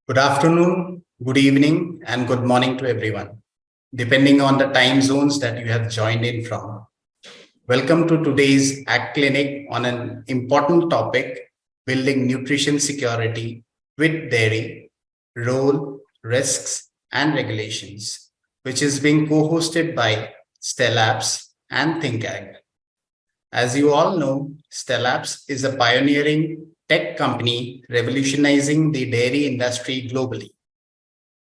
Good afternoon, good evening, and good morning to everyone, depending on the time zones that you have joined in from. Welcome to today's AgClinic on an important topic, building nutrition security with dairy, role, risks, and regulations, which is being co-hosted by Stellabs and ThinkAg. As you all know, Stellabs is a pioneering tech company revolutionizing the dairy industry globally.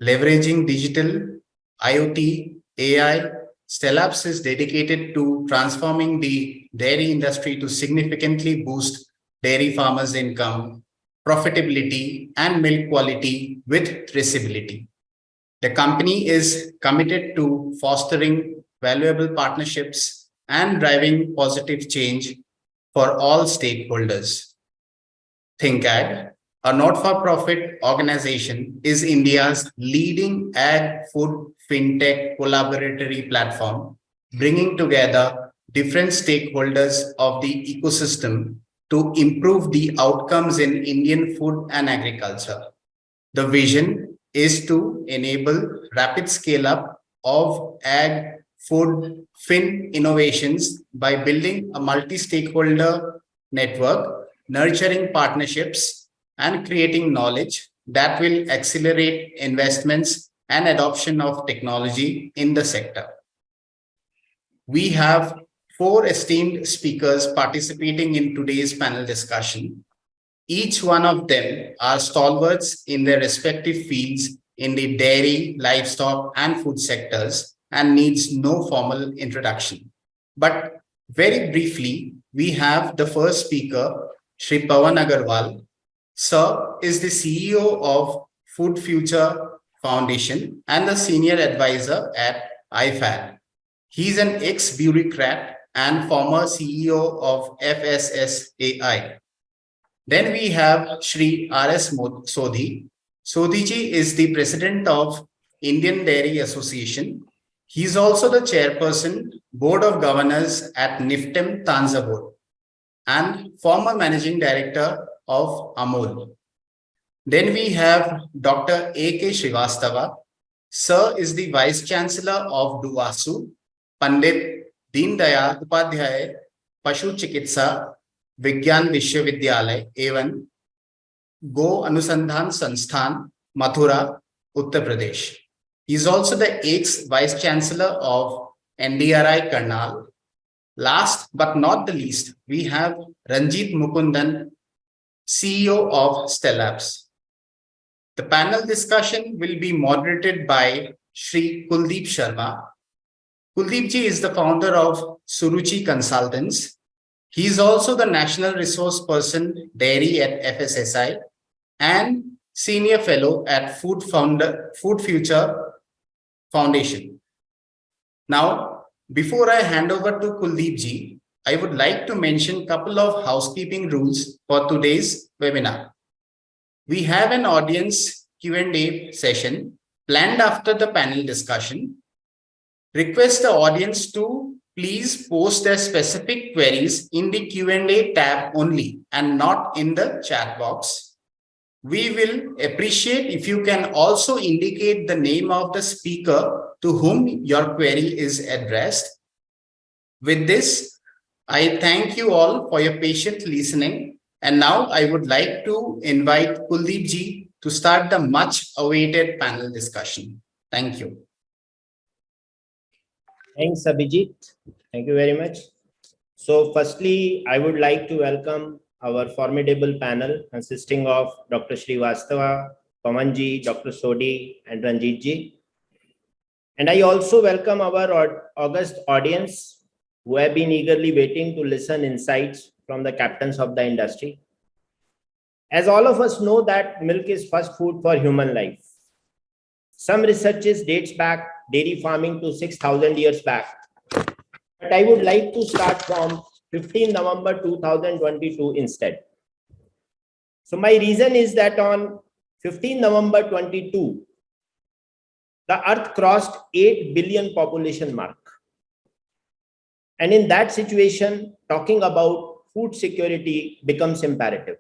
Leveraging digital, IoT, AI, Stellabs is dedicated to transforming the dairy industry to significantly boost dairy farmers' income, profitability, and milk quality with traceability. The company is committed to fostering valuable partnerships and driving positive change for all stakeholders. ThinkAg, a not-for-profit organization, is India's leading ag food fintech collaboratory platform, bringing together different stakeholders of the ecosystem to improve the outcomes in Indian food and agriculture. The vision is to enable rapid scale-up of ag food fin innovations by building a multi-stakeholder network, nurturing partnerships, and creating knowledge that will accelerate investments and adoption of technology in the sector. We have four esteemed speakers participating in today's panel discussion. Each one of them are stalwarts in their respective fields in the dairy, livestock, and food sectors and needs no formal introduction. But very briefly, we have the first speaker, Shri Pawan Agarwal. Sir is the CEO of Food Future Foundation and the senior advisor at IFAD. He's an ex-bureaucrat and former CEO of FSSAI. Then we have Shri R.S. Sodhi. Sodhiji is the president of Indian Dairy Association. He is also the chairperson, Board of Governors at NIFTEM Tanzavur and former managing director of Amul. Then we have Dr. A.K. Srivastava. Sir is the Vice Chancellor of DUWASU, Pandit Deen Dayal Upadhyay Pashu Chikitsa विज्ञान विश्वविद्यालय एवं गो अनुसंधान संस्थान Mathura Uttar Pradesh. He is also the ex-vice chancellor of NDRI Karnal. Last but not the least, we have Ranjit Mukundan, CEO of Stellabs. The panel discussion will be moderated by Shri Kuldeep Sharma. Kuldeep ji is the founder of Suruchi Consultants. He is also the National Resource Person Dairy at FSSI and Senior Fellow at Food Future Foundation. Now, before I hand over to Kuldeep ji, I would like to mention a couple of housekeeping rules for today's webinar. We have an audience Q&A session planned after the panel discussion. Request the audience to please post their specific queries in the Q&A tab only and not in the chat box. We will appreciate if you can also indicate the name of the speaker to whom your query is addressed. With this, I thank you all for your patient listening. And now I would like to invite Kuldeep ji to start the much awaited panel discussion. Thank you. Thanks, Abhijit. Thank you very much. So firstly, I would like to welcome our formidable panel consisting of Dr. Srivastava, Pawanji, Dr. Sodhi, and Ranjitji. And I also welcome our august audience who have been eagerly waiting to listen insights from the captains of the industry. As all of us know that milk is first food for human life. Some researches dates back dairy farming to 6,000 years back. But I would like to start from 15 November 2022 instead. So my reason is that on 15 November 22, the earth crossed 8 billion population mark. And in that situation, talking about food security becomes imperative.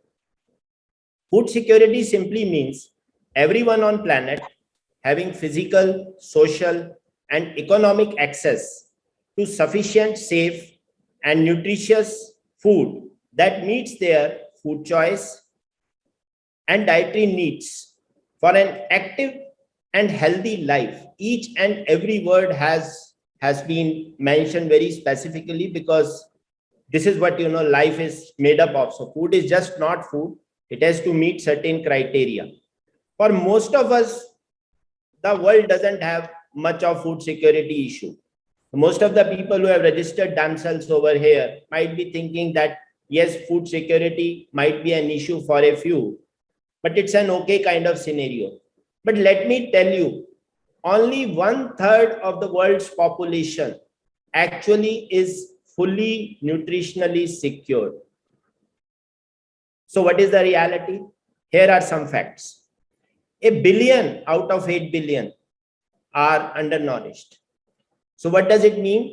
Food security simply means everyone on planet having physical, social, and economic access to sufficient, safe, and nutritious food that meets their food choice and dietary needs for an active and healthy life. Each and every word has been mentioned very specifically, because this is what life is made up of. So food is just not food, it has to meet certain criteria. For most of us, the world doesn't have much of food security issue. Most of the people who have registered themselves over here might be thinking that yes, food security might be an issue for a few, but it's an okay kind of scenario. But let me tell you, only 1/3 of the world's population actually is fully nutritionally secure. So what is the reality? Here are some facts. 1 billion out of 8 billion are undernourished. So what does it mean?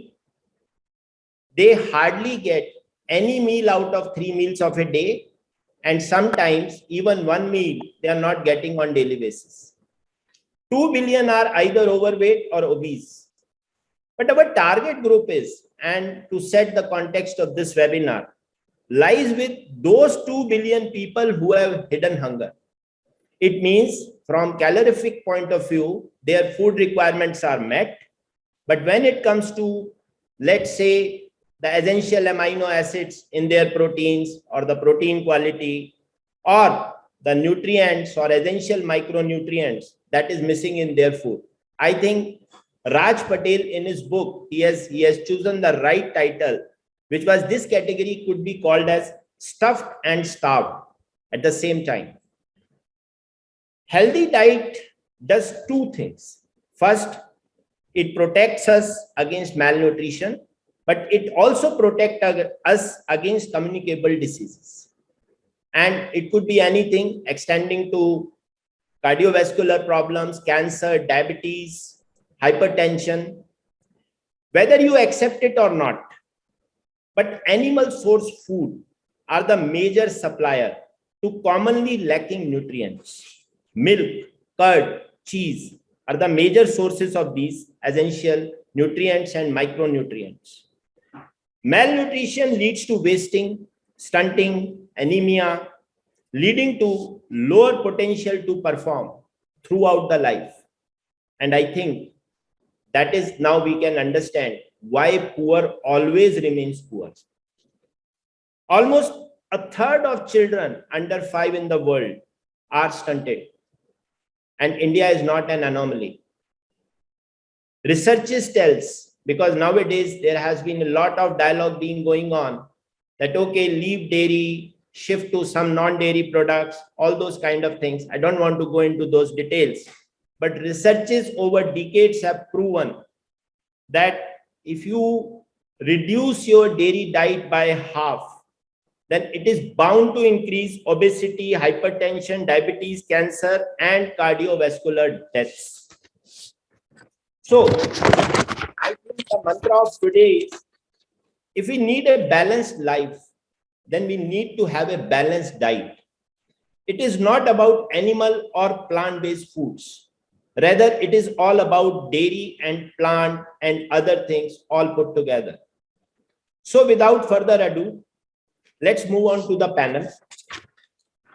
They hardly get any meal out of 3 meals of a day, and sometimes even one meal they are not getting on daily basis. 2 billion are either overweight or obese. But our target group is, and to set the context of this webinar, lies with those 2 billion people who have hidden hunger. It means from calorific point of view, their food requirements are met. But when it comes to, let's say, the essential amino acids in their proteins, or the protein quality, or the nutrients or essential micronutrients that is missing in their food, I think Raj Patel in his book, he has chosen the right title, which was this category could be called as stuffed and starved at the same time. Healthy diet does two things. First, it protects us against malnutrition, but it also protects us against communicable diseases. And it could be anything extending to cardiovascular problems, cancer, diabetes, hypertension, whether you accept it or not. But animal source food are the major supplier to commonly lacking nutrients. Milk, curd, cheese are the major sources of these essential nutrients and micronutrients. Malnutrition leads to wasting, stunting, anemia, leading to lower potential to perform throughout the life. And I think that is now we can understand why poor always remains poor. Almost 1/3 of children under 5 in the world are stunted. And India is not an anomaly. Researches tells, because nowadays there has been a lot of dialogue being going on, that okay, leave dairy, shift to some non-dairy products, all those kind of things. I don't want to go into those details. But researches over decades have proven that if you reduce your dairy diet by half, then it is bound to increase obesity, hypertension, diabetes, cancer, and cardiovascular deaths. So, I think the mantra of today is, if we need a balanced life, then we need to have a balanced diet. It is not about animal or plant-based foods. Rather, it is all about dairy and plant and other things all put together. So without further ado, let's move on to the panel.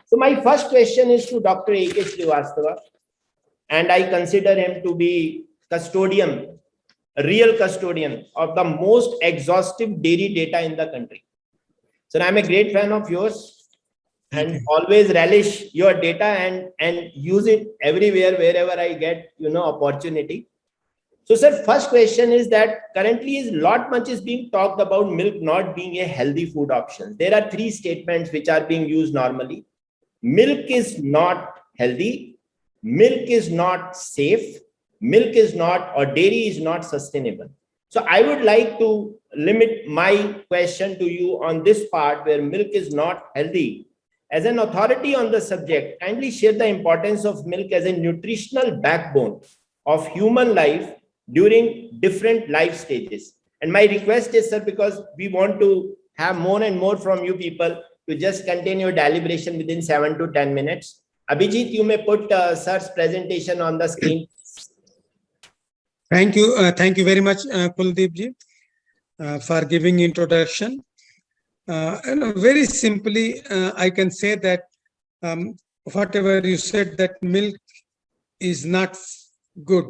So my first question is to Dr. A.K. Srivastava, and I consider him to be custodian, a real custodian of the most exhaustive dairy data in the country. So I'm a great fan of yours and always relish your data and use it everywhere, wherever I get, opportunity. So sir, first question is that currently is much is being talked about milk not being a healthy food option. There are 3 statements which are being used normally. Milk is not healthy, milk is not safe, milk is not, or dairy is not sustainable. So I would like to limit my question to you on this part where milk is not healthy. As an authority on the subject, kindly share the importance of milk as a nutritional backbone of human life during different life stages. And my request is, sir, because we want to have more and more from you people, to just contain your deliberation within 7 to 10 minutes. Abhijit, you may put sir's presentation on the screen. Thank you very much, Kuldeep ji, for giving introduction. Very simply, I can say that whatever you said, that milk is not good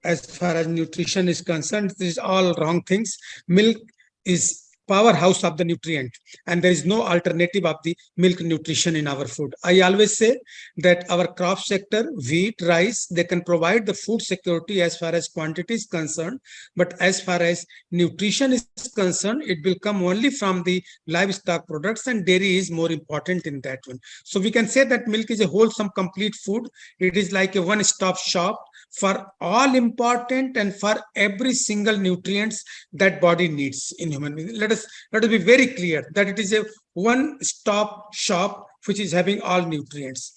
as far as nutrition is concerned. These are all wrong things. Milk is powerhouse of the nutrient, and there is no alternative of the milk nutrition in our food. I always say that our crop sector, wheat, rice, they can provide the food security as far as quantity is concerned, but as far as nutrition is concerned, it will come only from the livestock products, and dairy is more important in that one. So we can say that milk is a wholesome, complete food. It is like a one-stop shop for all important and for every single nutrients that body needs in human being. Let us be very clear that it is a one-stop shop which is having all nutrients.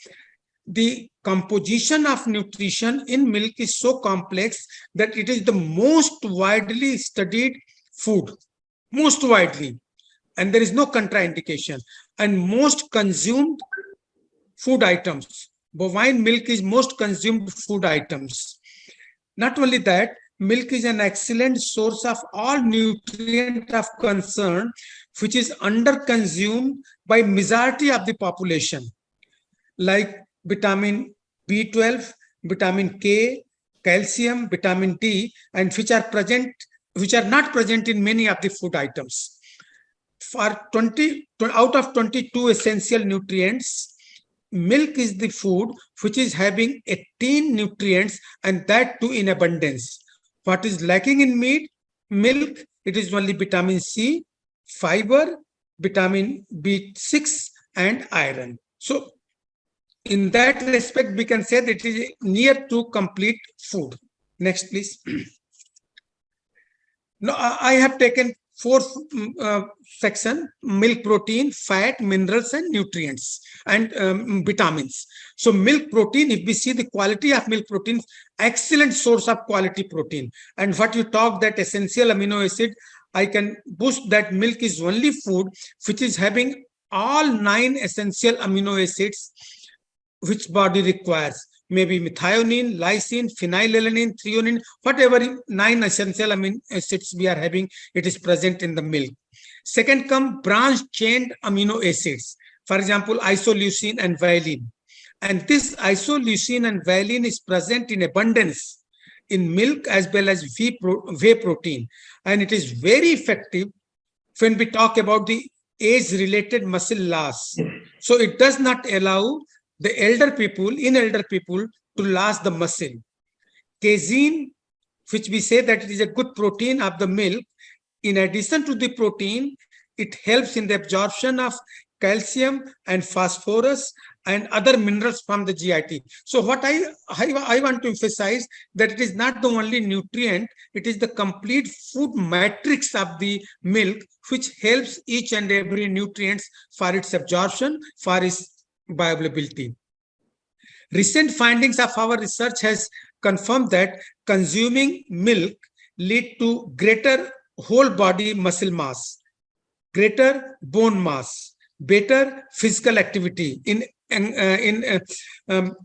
The composition of nutrition in milk is so complex that it is the most widely studied food, most widely, and there is no contraindication, and most consumed food items. Bovine milk is most consumed food items. Not only that, milk is an excellent source of all nutrient of concern, which is under-consumed by majority of the population, like vitamin B12, vitamin K, calcium, vitamin D, and which are not present in many of the food items. For 20 out of 22 essential nutrients, milk is the food which is having 18 nutrients, and that too in abundance. What is lacking in milk, it is only vitamin C, fiber, vitamin B6, and iron. So in that respect, we can say that it is near to complete food. Next, please. Now, I have taken fourth section: milk protein, fat, minerals, and nutrients, and vitamins. So milk protein, if we see the quality of milk protein, excellent source of quality protein. And what you talk that essential amino acid, I can boost that milk is only food which is having all 9 essential amino acids which body requires. Maybe methionine, lysine, phenylalanine, threonine, whatever 9 essential amino acids we are having, it is present in the milk. Second come branch-chained amino acids. For example, isoleucine and valine. And this isoleucine and valine is present in abundance in milk as well as whey protein. And it is very effective when we talk about the age-related muscle loss. So it does not allow the elder people to lose the muscle. Casein, which we say that it is a good protein of the milk, in addition to the protein, it helps in the absorption of calcium and phosphorus and other minerals from the GIT. So what I want to emphasize that it is not the only nutrient, it is the complete food matrix of the milk which helps each and every nutrient for its absorption, for its bioavailability. Recent findings of our research has confirmed that consuming milk lead to greater whole body muscle mass, greater bone mass, better physical activity in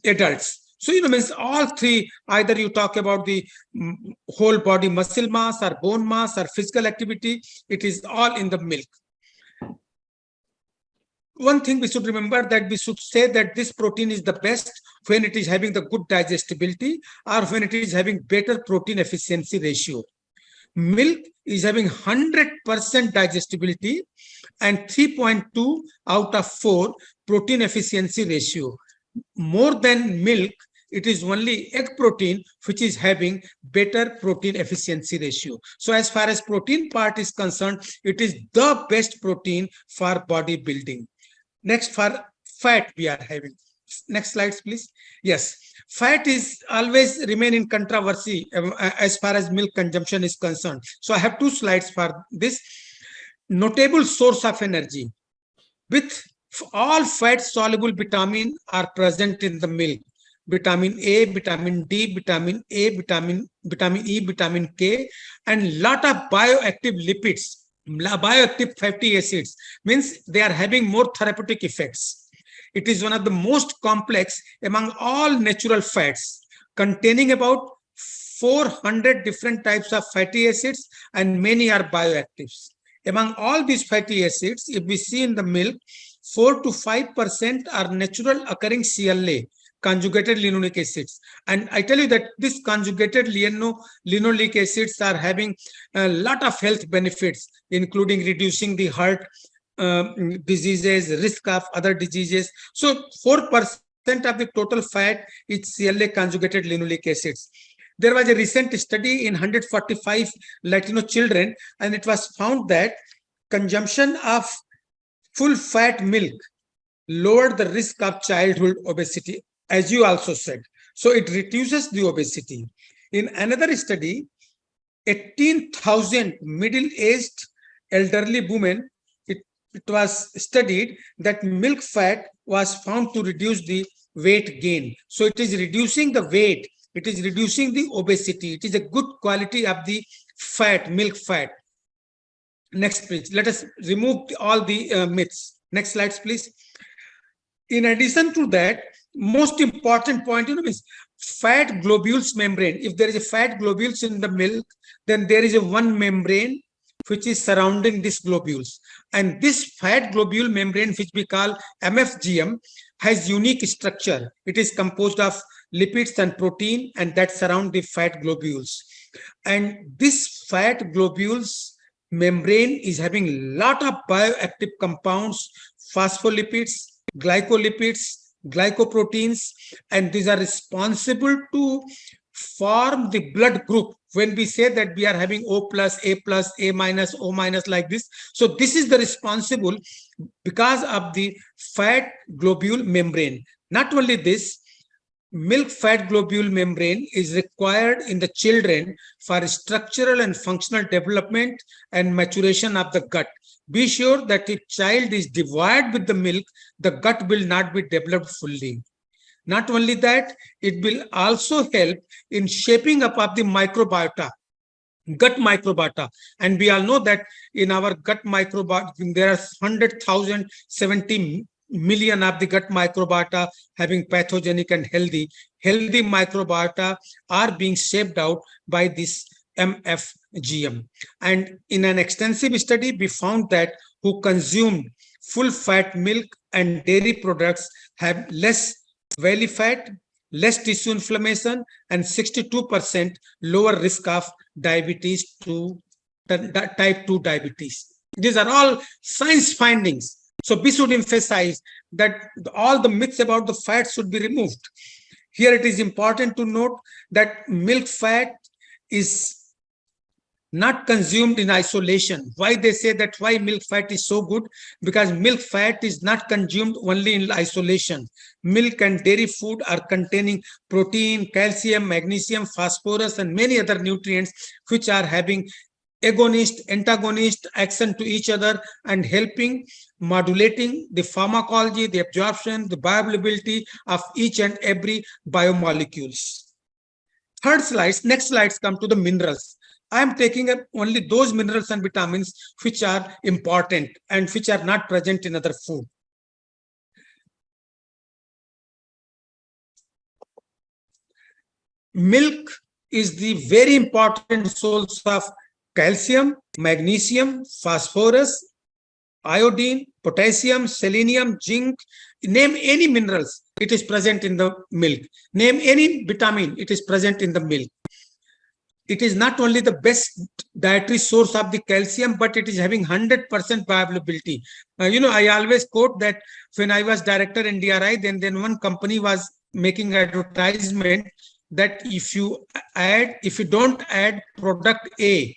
adults. So, means all three, either you talk about the whole body muscle mass or bone mass or physical activity, it is all in the milk. One thing we should remember that we should say that this protein is the best when it is having the good digestibility or when it is having better protein efficiency ratio. Milk is having 100% digestibility and 3.2 out of 4 protein efficiency ratio. More than milk, it is only egg protein which is having better protein efficiency ratio. So as far as protein part is concerned, it is the best protein for body building. Next, for fat we are having. Next slides, please. Yes, fat is always remain in controversy as far as milk consumption is concerned. So I have 2 slides for this. Notable source of energy. With all fat soluble vitamin are present in the milk. Vitamin A, vitamin D, vitamin A, vitamin E, vitamin K, and lot of bioactive lipids, bioactive fatty acids, means they are having more therapeutic effects. It is one of the most complex among all natural fats, containing about 400 different types of fatty acids, and many are bioactives. Among all these fatty acids, if we see in the milk, 4 to 5% are natural occurring CLA, conjugated linoleic acids. And I tell you that these conjugated linoleic acids are having a lot of health benefits, including reducing the heart diseases, risk of other diseases. So 4% of the total fat is CLA conjugated linoleic acids. There was a recent study in 145 Latino children, and it was found that consumption of full fat milk lowered the risk of childhood obesity, as you also said. So it reduces the obesity. In another study, 18,000 middle-aged elderly women, it was studied that milk fat was found to reduce the weight gain. So it is reducing the weight, it is reducing the obesity. It is a good quality of the fat, milk fat. Next, please. Let us remove all the myths. Next slides, please. In addition to that, most important point, is fat globules membrane. If there is a fat globules in the milk, then there is a one membrane which is surrounding these globules. And this fat globule membrane, which we call MFGM, has unique structure. It is composed of lipids and protein, and that surround the fat globules. And this fat globules membrane is having a lot of bioactive compounds, phospholipids, glycolipids, glycoproteins, and these are responsible to form the blood group. When we say that we are having O plus, A minus, O minus like this, so this is the responsible because of the fat globule membrane. Not only this, milk fat globule membrane is required in the children for structural and functional development and maturation of the gut. Be sure that if child is devoid with the milk, the gut will not be developed fully. Not only that, it will also help in shaping up of the microbiota, gut microbiota. And we all know that in our gut microbiota, there are 100,000, 70 million of the gut microbiota having pathogenic and healthy. Healthy microbiota are being shaped out by this MFGM. And in an extensive study, we found that who consumed full fat milk and dairy products have less belly fat, less tissue inflammation, and 62% lower risk of diabetes to type 2 diabetes. These are all science findings. So we should emphasize that all the myths about the fat should be removed. Here it is important to note that milk fat is not consumed in isolation. Why they say that why milk fat is so good? Because milk fat is not consumed only in isolation. Milk and dairy food are containing protein, calcium, magnesium, phosphorus, and many other nutrients which are having agonist, antagonist action to each other and helping modulating the pharmacology, the absorption, the bioavailability of each and every biomolecules. Third slides, next slides come to the minerals. I am taking up only those minerals and vitamins which are important and which are not present in other food. Milk is the very important source of calcium, magnesium, phosphorus, iodine, potassium, selenium, zinc. Name any minerals, it is present in the milk. Name any vitamin, it is present in the milk. It is not only the best dietary source of the calcium, but it is having 100% bioavailability. I always quote that when I was director in DRI, then one company was making advertisement that if you don't add product A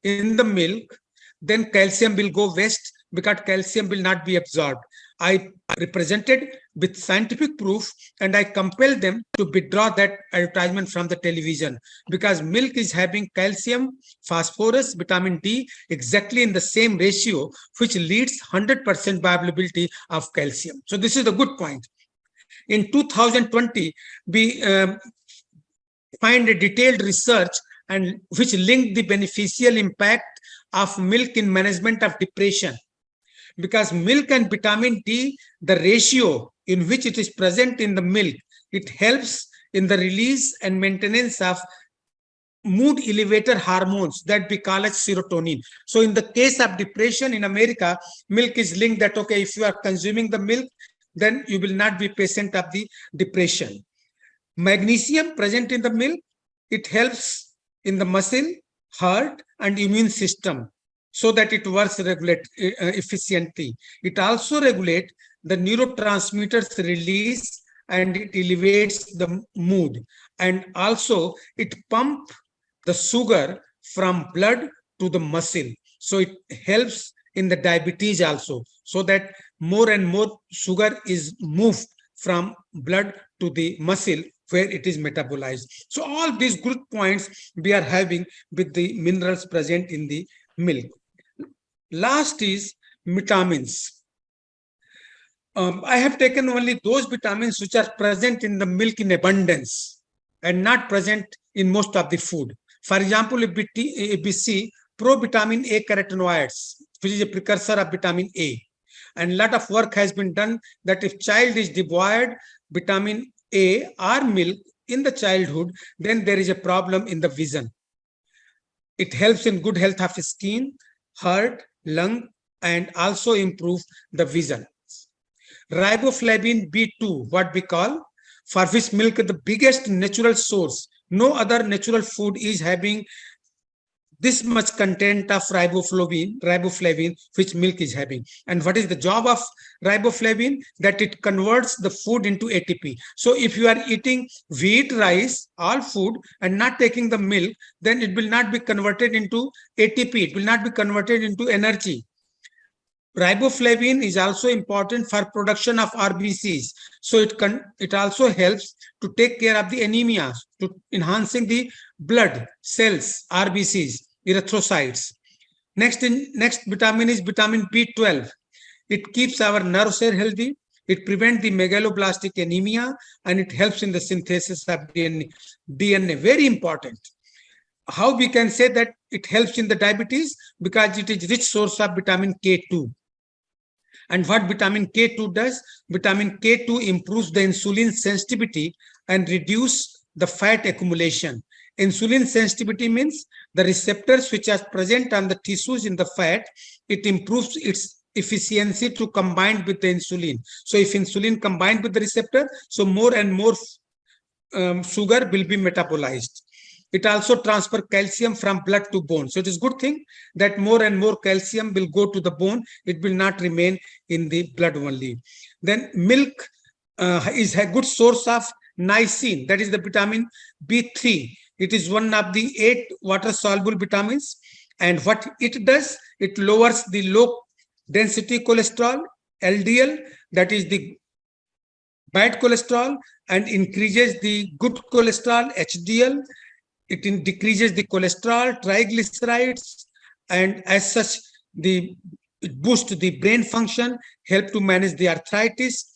in the milk, then calcium will go west because calcium will not be absorbed. I represented with scientific proof and I compelled them to withdraw that advertisement from the television because milk is having calcium, phosphorus, vitamin D exactly in the same ratio, which leads 100% bioavailability of calcium. So this is a good point. In 2020, we find a detailed research and which linked the beneficial impact of milk in management of depression. because milk and vitamin D, the ratio in which it is present in the milk, it helps in the release and maintenance of mood elevator hormones that we call as serotonin. So in the case of depression in America, milk is linked that, okay, if you are consuming the milk, then you will not be patient of the depression. Magnesium present in the milk, it helps in the muscle, heart, and immune system so that it works efficiently. It also regulates the neurotransmitters release and it elevates the mood. And also it pumps the sugar from blood to the muscle. So it helps in the diabetes also, so that more and more sugar is moved from blood to the muscle where it is metabolized. So all these good points we are having with the minerals present in the milk. Last is vitamins. I have taken only those vitamins which are present in the milk in abundance and not present in most of the food. For example, if we see provitamin A carotenoids, which is a precursor of vitamin A, and a lot of work has been done that if child is devoid vitamin A or milk in the childhood, then there is a problem in the vision. It helps in good health of skin, heart, lung, and also improve the vision. Riboflavin B2, what we call, for which milk is the biggest natural source. No other natural food is having this much content of riboflavin, which milk is having. And what is the job of riboflavin? That it converts the food into ATP. So if you are eating wheat, rice, all food, and not taking the milk, then it will not be converted into ATP. It will not be converted into energy. Riboflavin is also important for production of RBCs. So it also helps to take care of the anemia, to enhancing the blood cells, RBCs, erythrocytes. Next vitamin is vitamin B12. It keeps our nerve cell healthy. It prevents the megaloblastic anemia, and it helps in the synthesis of DNA. Very important. How we can say that it helps in the diabetes? Because it is rich source of vitamin K2. And what vitamin K2 does? Vitamin K2 improves the insulin sensitivity and reduce the fat accumulation. Insulin sensitivity means the receptors which are present on the tissues in the fat, it improves its efficiency to combine with the insulin. So if insulin combined with the receptor, so more and more sugar will be metabolized. It also transfers calcium from blood to bone. So it is a good thing that more and more calcium will go to the bone. It will not remain in the blood only. Then milk is a good source of niacin. That is the vitamin B3. It is one of the 8 water-soluble vitamins. And what it does, it lowers the low density cholesterol, LDL, that is the bad cholesterol, and increases the good cholesterol, HDL. It decreases the cholesterol, triglycerides, and as such, it boosts the brain function, help to manage the arthritis.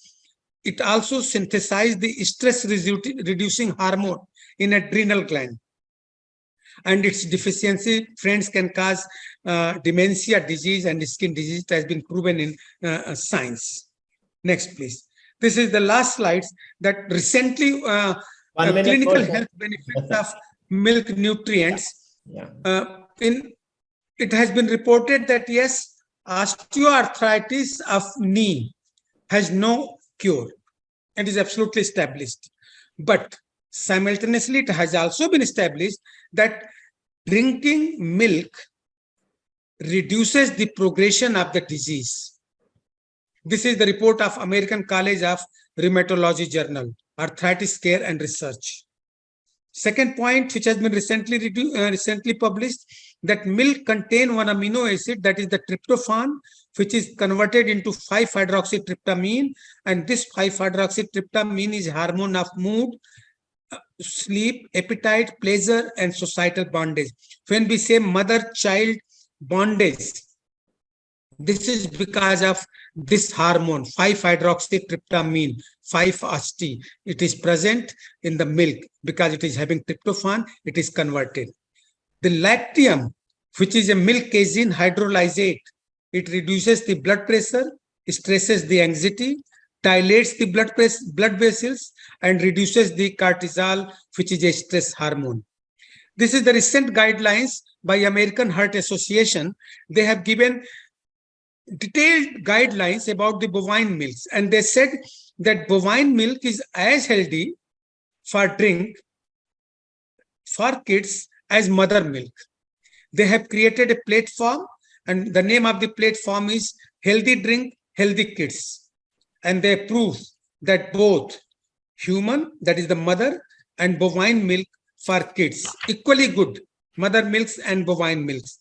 It also synthesizes the stress-reducing hormone in adrenal gland. And its deficiency, friends, can cause dementia disease and skin disease. It has been proven in science. Next, please. This is the last slides that recently clinical health benefits of milk nutrients. Yeah. It has been reported that yes, osteoarthritis of knee has no cure. It is absolutely established. But simultaneously, it has also been established that drinking milk reduces the progression of the disease. This is the report of American College of Rheumatology Journal, Arthritis Care and Research. Second point, which has been recently published, that milk contain one amino acid, that is the tryptophan, which is converted into 5-hydroxytryptamine, and this 5-hydroxytryptamine is hormone of mood, sleep, appetite, pleasure, and societal bondage. When we say mother-child bondage, this is because of this hormone, 5-hydroxytryptamine, 5-HT. It is present in the milk because it is having tryptophan, it is converted. The lactium, which is a milk casein hydrolysate, It reduces the blood pressure, stresses the anxiety, dilates the blood vessels, and reduces the cortisol, which is a stress hormone. This is the recent guidelines by American Heart Association. They have given detailed guidelines about the bovine milks, and they said that bovine milk is as healthy for drink for kids as mother milk. They have created a platform, and the name of the platform is Healthy Drink, Healthy Kids. And they prove that both human, that is the mother, and bovine milk for kids, equally good, mother milks and bovine milks.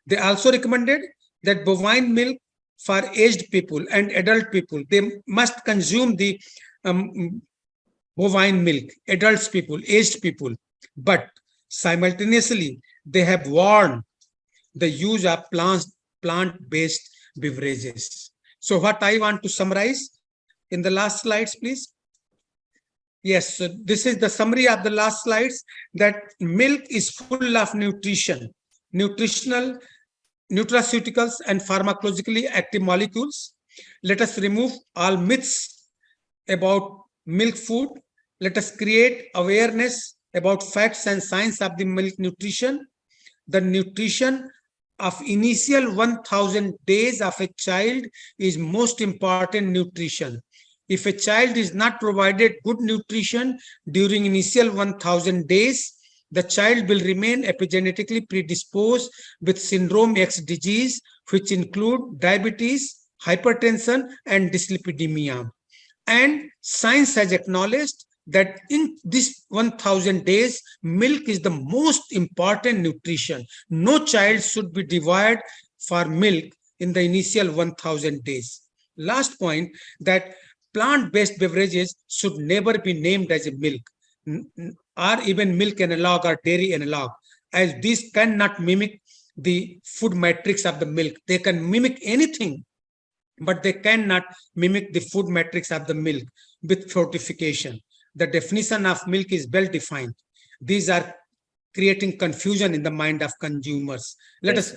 They also recommended that bovine milk for aged people and adult people, they must consume the bovine milk, adults people, aged people. But simultaneously, they have warned the use of plant-based beverages. So what I want to summarize in the last slides, please. Yes, so this is the summary of the last slides, that milk is full of nutrition, nutritional, nutraceuticals, and pharmacologically active molecules. Let us remove all myths about milk food. Let us create awareness about facts and science of the milk nutrition. The nutrition of initial 1000 days of a child is most important nutrition. If a child is not provided good nutrition during initial 1000 days, the child will remain epigenetically predisposed with syndrome X disease, which include diabetes, hypertension, and dyslipidemia. And science has acknowledged that in this 1000 days, milk is the most important nutrition. No child should be deprived for milk in the initial 1000 days. Last point, that plant-based beverages should never be named as a milk, or even milk analog or dairy analog, as these cannot mimic the food matrix of the milk. They can mimic anything, but they cannot mimic the food matrix of the milk with fortification. The definition of milk is well defined. These are creating confusion in the mind of consumers. Let us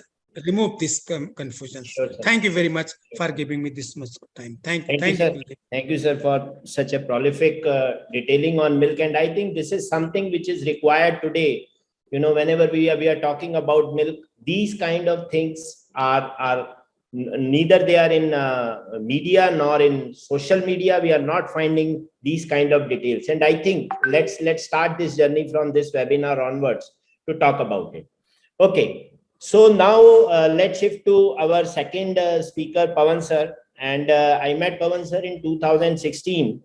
remove this confusion. Sure, thank you very much for giving me this much time. Thank you, sir. Thank you, sir, for such a prolific detailing on milk. And I think this is something which is required today. You know, whenever we are talking about milk, these kind of things are neither they are in media nor in social media. We are not finding these kind of details. And I think let's start this journey from this webinar onwards to talk about it. Okay. So now let's shift to our second speaker, Pawan sir. And I met Pawan sir in 2016.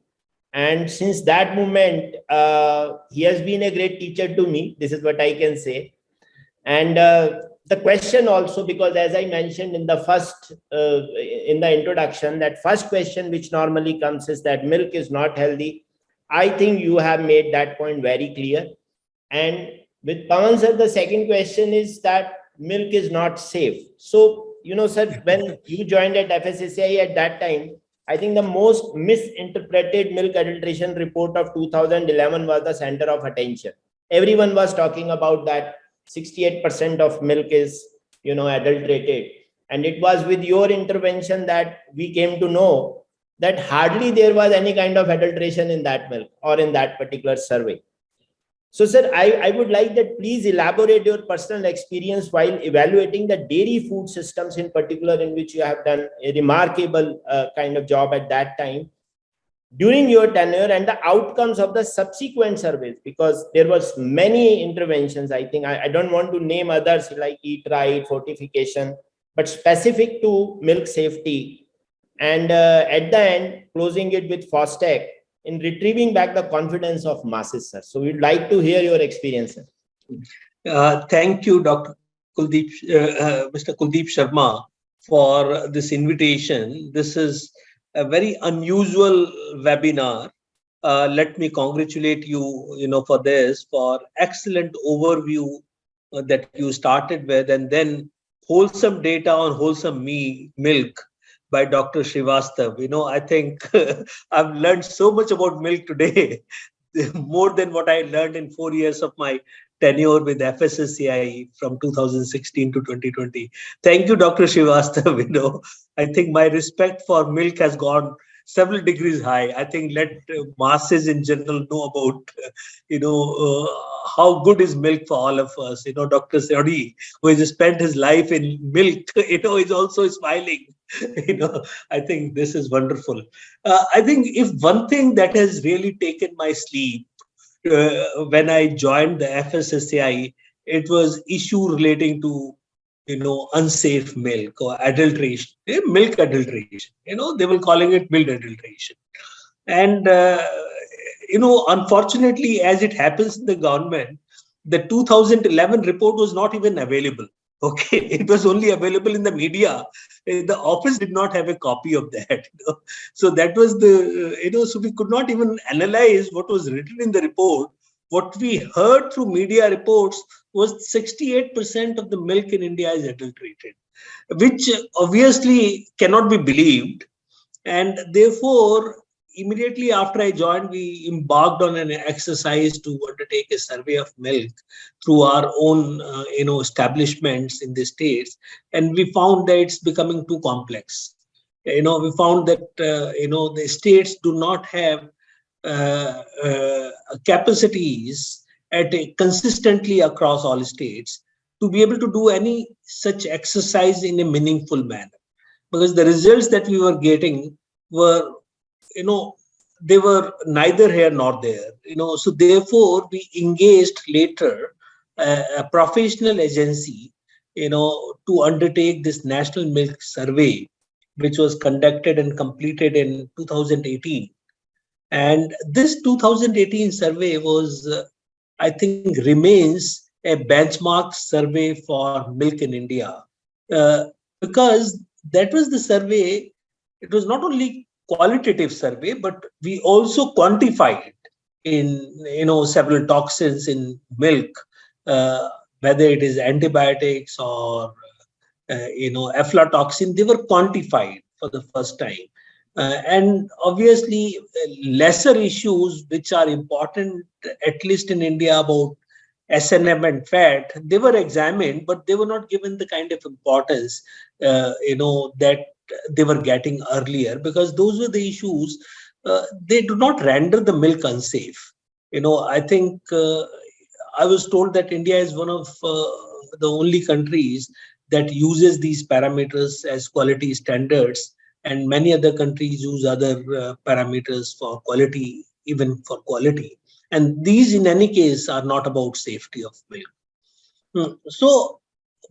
And since that moment, he has been a great teacher to me. This is what I can say. And the question also, because as I mentioned in the first, in the introduction, that first question which normally comes is that milk is not healthy. I think you have made that point very clear. And with Pawan sir, the second question is that milk is not safe. So, you know, sir, when you joined at FSSAI at that time, I think the most misinterpreted milk adulteration report of 2011 was the center of attention. Everyone was talking about that 68% of milk is, you know, adulterated. And it was with your intervention that we came to know that hardly there was any kind of adulteration in that milk or in that particular survey. So, sir, I would like that please elaborate your personal experience while evaluating the dairy food systems in particular, in which you have done a remarkable kind of job at that time during your tenure, and the outcomes of the subsequent surveys, because there was many interventions. I think I don't want to name others like Eat Right, fortification, but specific to milk safety. And at the end, closing it with FOSTEC, in retrieving back the confidence of masses, sir. So we'd like to hear your experience, sir. Thank you, Dr. Kuldeep, Mr. Kuldeep Sharma, for this invitation. This is a very unusual webinar. Let me congratulate you, for this, for excellent overview that you started with, and then wholesome data on wholesome milk by Dr. Srivastav. I think I've learned so much about milk today, more than what I learned in 4 years of my tenure with FSSAI from 2016 to 2020. Thank you, Dr. Srivastav. I think my respect for milk has gone several degrees high. I think let masses in general know about, how good is milk for all of us. Dr. Sodi, who has spent his life in milk, is also smiling. I think this is wonderful. I think if one thing that has really taken my sleep when I joined the FSSAI, it was issue relating to unsafe milk or adulteration, milk adulteration. They were calling it milk adulteration, and unfortunately, as it happens in the government, the 2011 report was not even available. Okay, it was only available in the media. The office did not have a copy of that. So that was the so we could not even analyze what was written in the report. What we heard through media reports was 68% of the milk in India is adulterated, which obviously cannot be believed. And therefore, immediately after I joined, we embarked on an exercise to undertake a survey of milk through our own, establishments in the states, and we found that it's becoming too complex. We found that the states do not have uh, uh, capacities consistently across all states to be able to do any such exercise in a meaningful manner, because the results that we were getting were, they were neither here nor there. So therefore we engaged later a professional agency, to undertake this national milk survey, which was conducted and completed in 2018. And this 2018 survey was, I think, remains a benchmark survey for milk in India, because that was the survey. It was not only qualitative survey, but we also quantified in several toxins in milk, uh, whether it is antibiotics or aflatoxin. They were quantified for the first time. And obviously, lesser issues which are important, at least in India, about SNM and fat, they were examined, but they were not given the kind of importance, that they were getting earlier, because those were the issues. They do not render the milk unsafe. I think I was told that India is one of the only countries that uses these parameters as quality standards, and many other countries use other parameters for quality, even for quality. And these, in any case, are not about safety of milk. So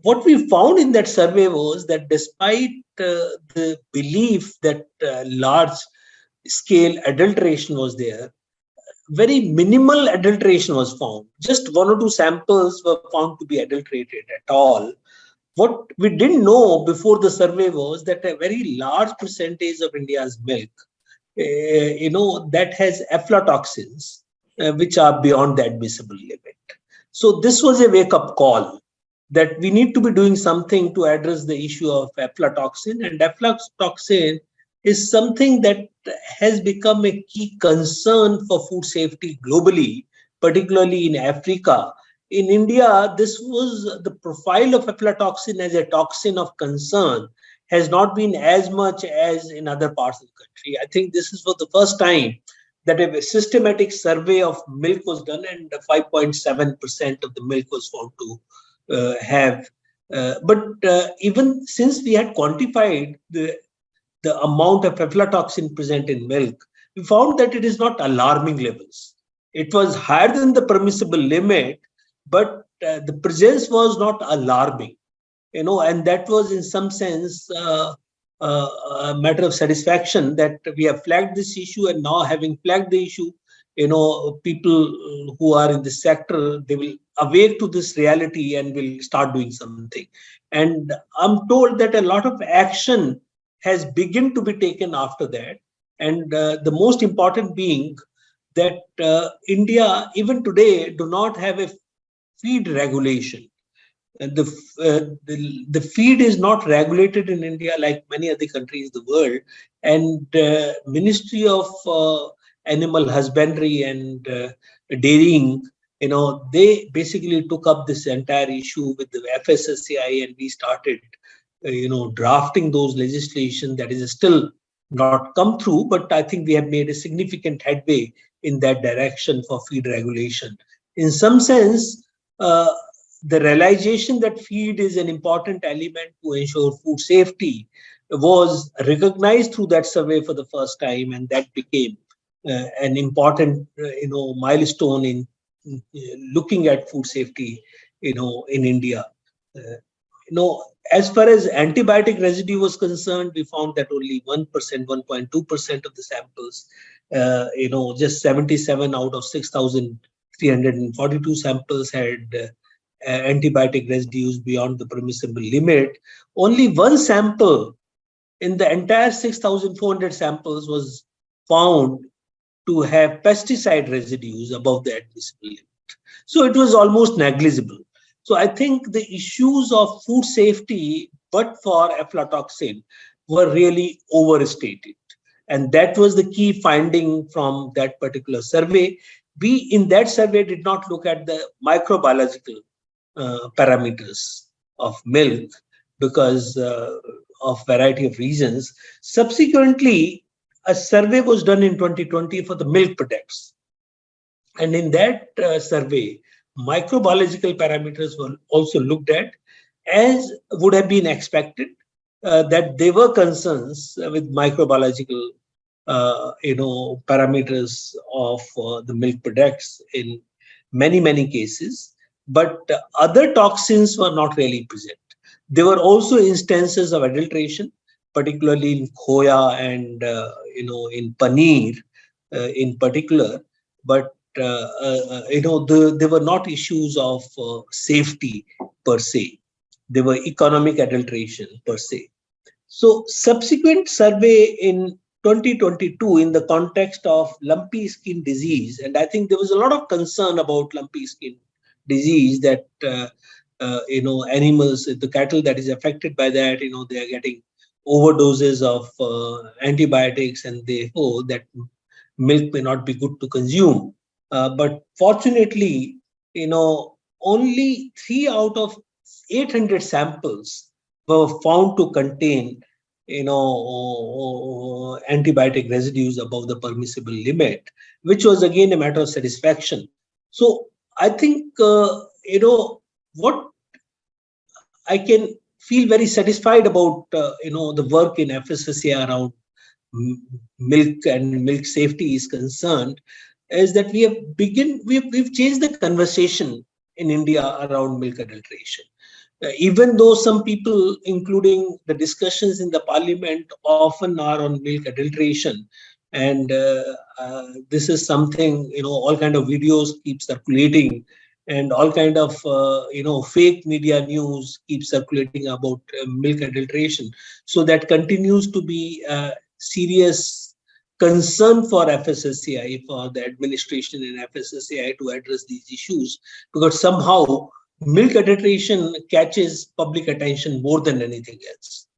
what we found in that survey was that despite the belief that large scale adulteration was there, very minimal adulteration was found. Just one or two samples were found to be adulterated at all. What we didn't know before the survey was that a very large percentage of India's milk, that has aflatoxins, which are beyond the admissible limit. So this was a wake-up call that we need to be doing something to address the issue of aflatoxin. And aflatoxin is something that has become a key concern for food safety globally, particularly in Africa. In India, this was the profile of aflatoxin as a toxin of concern has not been as much as in other parts of the country. I think this is for the first time that a systematic survey of milk was done, and 5.7% of the milk was found to have. But even since we had quantified the amount of aflatoxin present in milk, we found that it is not alarming levels. It was higher than the permissible limit, but the presence was not alarming. And that was in some sense a matter of satisfaction that we have flagged this issue, and now having flagged the issue, people who are in the sector, they will awake to this reality and will start doing something. And I'm told that a lot of action has begun to be taken after that. And the most important being that India, even today, do not have a feed regulation. And the feed is not regulated in India like many other countries in the world. And Ministry of Animal Husbandry and Dairying they basically took up this entire issue with the FSSAI, and we started, drafting those legislation that is still not come through, but I think we have made a significant headway in that direction for feed regulation. In some sense, the realization that feed is an important element to ensure food safety was recognized through that survey for the first time, and that became an important, milestone in looking at food safety, in India. As far as antibiotic residue was concerned, we found that only 1%, 1.2% of the samples, just 77 out of 6,342 samples had antibiotic residues beyond the permissible limit. Only one sample in the entire 6,400 samples was found to have pesticide residues above the admissible limit. So it was almost negligible. So I think the issues of food safety, but for aflatoxin, were really overstated. And that was the key finding from that particular survey. We, in that survey, did not look at the microbiological parameters of milk because of variety of reasons. Subsequently, a survey was done in 2020 for the milk products. And in that survey, microbiological parameters were also looked at, as would have been expected, that there were concerns with microbiological parameters of the milk products in many cases, but other toxins were not really present. There were also instances of adulteration, particularly in khoya and in paneer in particular, but there were not issues of safety per se. There were economic adulteration per se. So subsequent survey in 2022 in the context of lumpy skin disease, and I think there was a lot of concern about lumpy skin disease that animals, the cattle that is affected by that, they are getting overdoses of antibiotics, and therefore that milk may not be good to consume. But fortunately, only 3 out of 800 samples were found to contain, antibiotic residues above the permissible limit, which was again a matter of satisfaction. So I think, what I can feel very satisfied about, the work in FSSAI around milk and milk safety is concerned, is that we've changed the conversation in India around milk adulteration. Even though some people, including the discussions in the parliament, often are on milk adulteration, and this is something, all kind of videos keep circulating, and all kind of fake media news keep circulating about milk adulteration. So that continues to be a serious concern for FSSAI, for the administration in FSSAI, to address these issues, because somehow milk adulteration catches public attention more than anything else.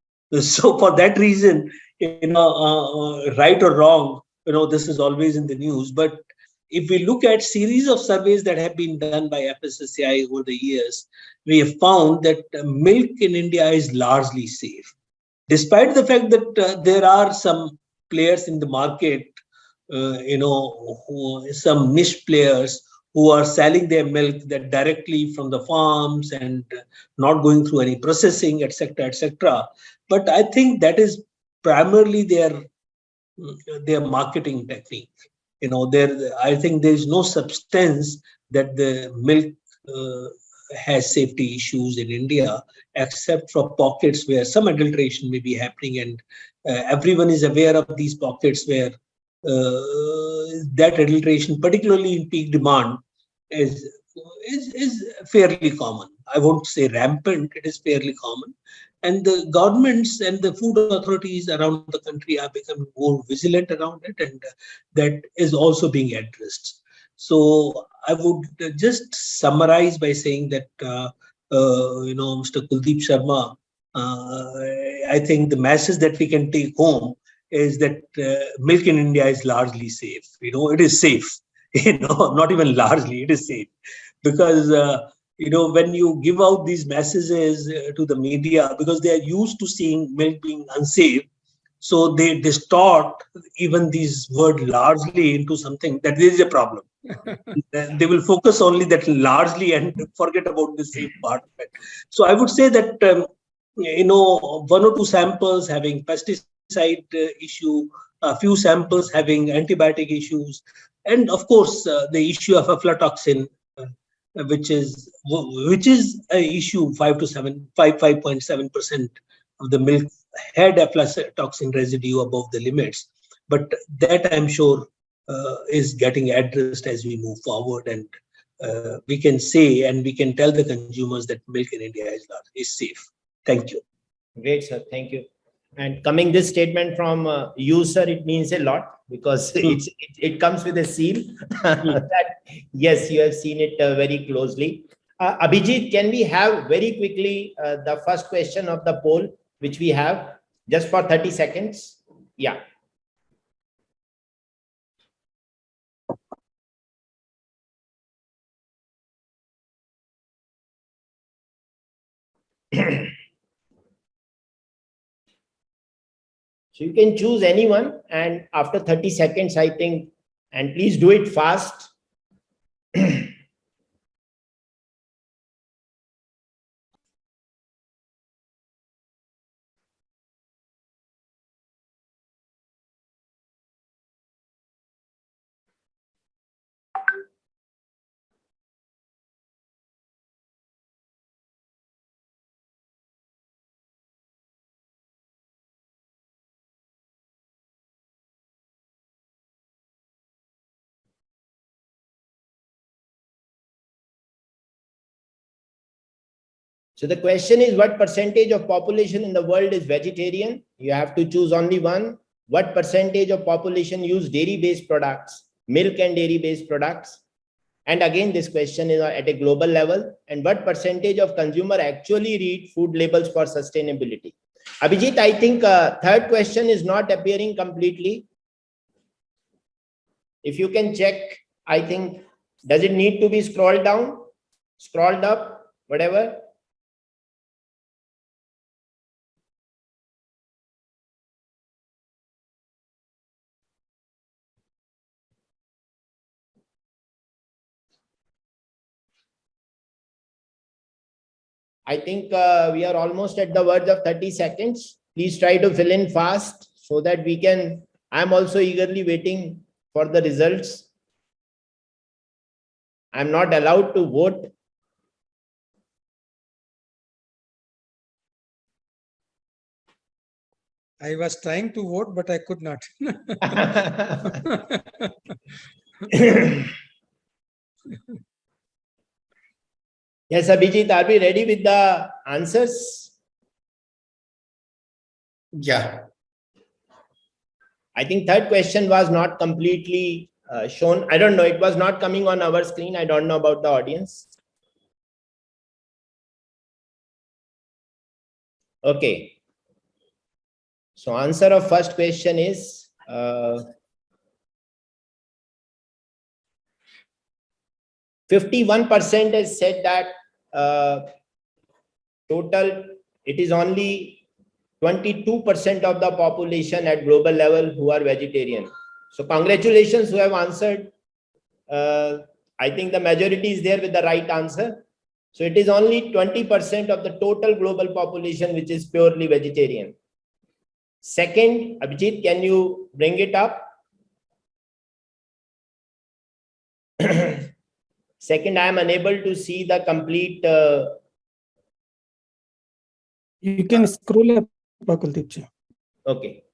So for that reason, right or wrong, this is always in the news. But if we look at series of surveys that have been done by FSSAI over the years, we have found that milk in India is largely safe, despite the fact that there are some players in the market, some niche players who are selling their milk that directly from the farms and not going through any processing, etc., etc. But I think that is primarily their marketing technique. I think there is no substance that the milk has safety issues in India, except for pockets where some adulteration may be happening, and everyone is aware of these pockets where that adulteration, particularly in peak demand, is fairly common. I won't say rampant, it is fairly common. And the governments and the food authorities around the country are becoming more vigilant around it, and that is also being addressed. So I would just summarize by saying that, Mr. Kuldeep Sharma, I think the message that we can take home is that milk in India is largely safe. It is safe. Not even largely, it is safe. Because, when you give out these messages to the media, because they are used to seeing milk being unsafe, so they distort even these words largely into something that there is a problem. They will focus only that largely and forget about the safe part of it. So I would say that, one or two samples having pesticide issue, a few samples having antibiotic issues, and of course the issue of aflatoxin, which is a issue. 5.7% of the milk had aflatoxin residue above the limits, but that I'm sure is getting addressed as we move forward, and we can say and we can tell the consumers that milk in India is safe. Thank you. Great, sir. Thank you. And coming this statement from you, sir, it means a lot, because it comes with a seal that yes, you have seen it very closely. Abhijit, can we have very quickly the first question of the poll, which we have just for 30 seconds? Yeah. So you can choose anyone, and after 30 seconds, I think, and please do it fast. So the question is, what percentage of population in the world is vegetarian? You have to choose only one. What percentage of population use dairy-based products, milk and dairy-based products? And again, this question is at a global level. And what percentage of consumer actually read food labels for sustainability? Abhijit, I think third question is not appearing completely. If you can check, I think, does it need to be scrolled down, scrolled up, whatever? I think we are almost at the verge of 30 seconds. Please try to fill in fast so that we can, I'm also eagerly waiting for the results. I'm not allowed to vote. I was trying to vote, but I could not. Yes, Abhijit, are we ready with the answers? Yeah. I think third question was not completely shown. I don't know. It was not coming on our screen. I don't know about the audience. Okay. So answer of first question is 51% has said that total, it is only 22% of the population at global level who are vegetarian. So congratulations who have answered. I think the majority is there with the right answer. So it is only 20% of the total global population which is purely vegetarian. Second, Abhijit, can you bring it up? Second, I am unable to see the complete. You can scroll up, Kuldeep. Okay.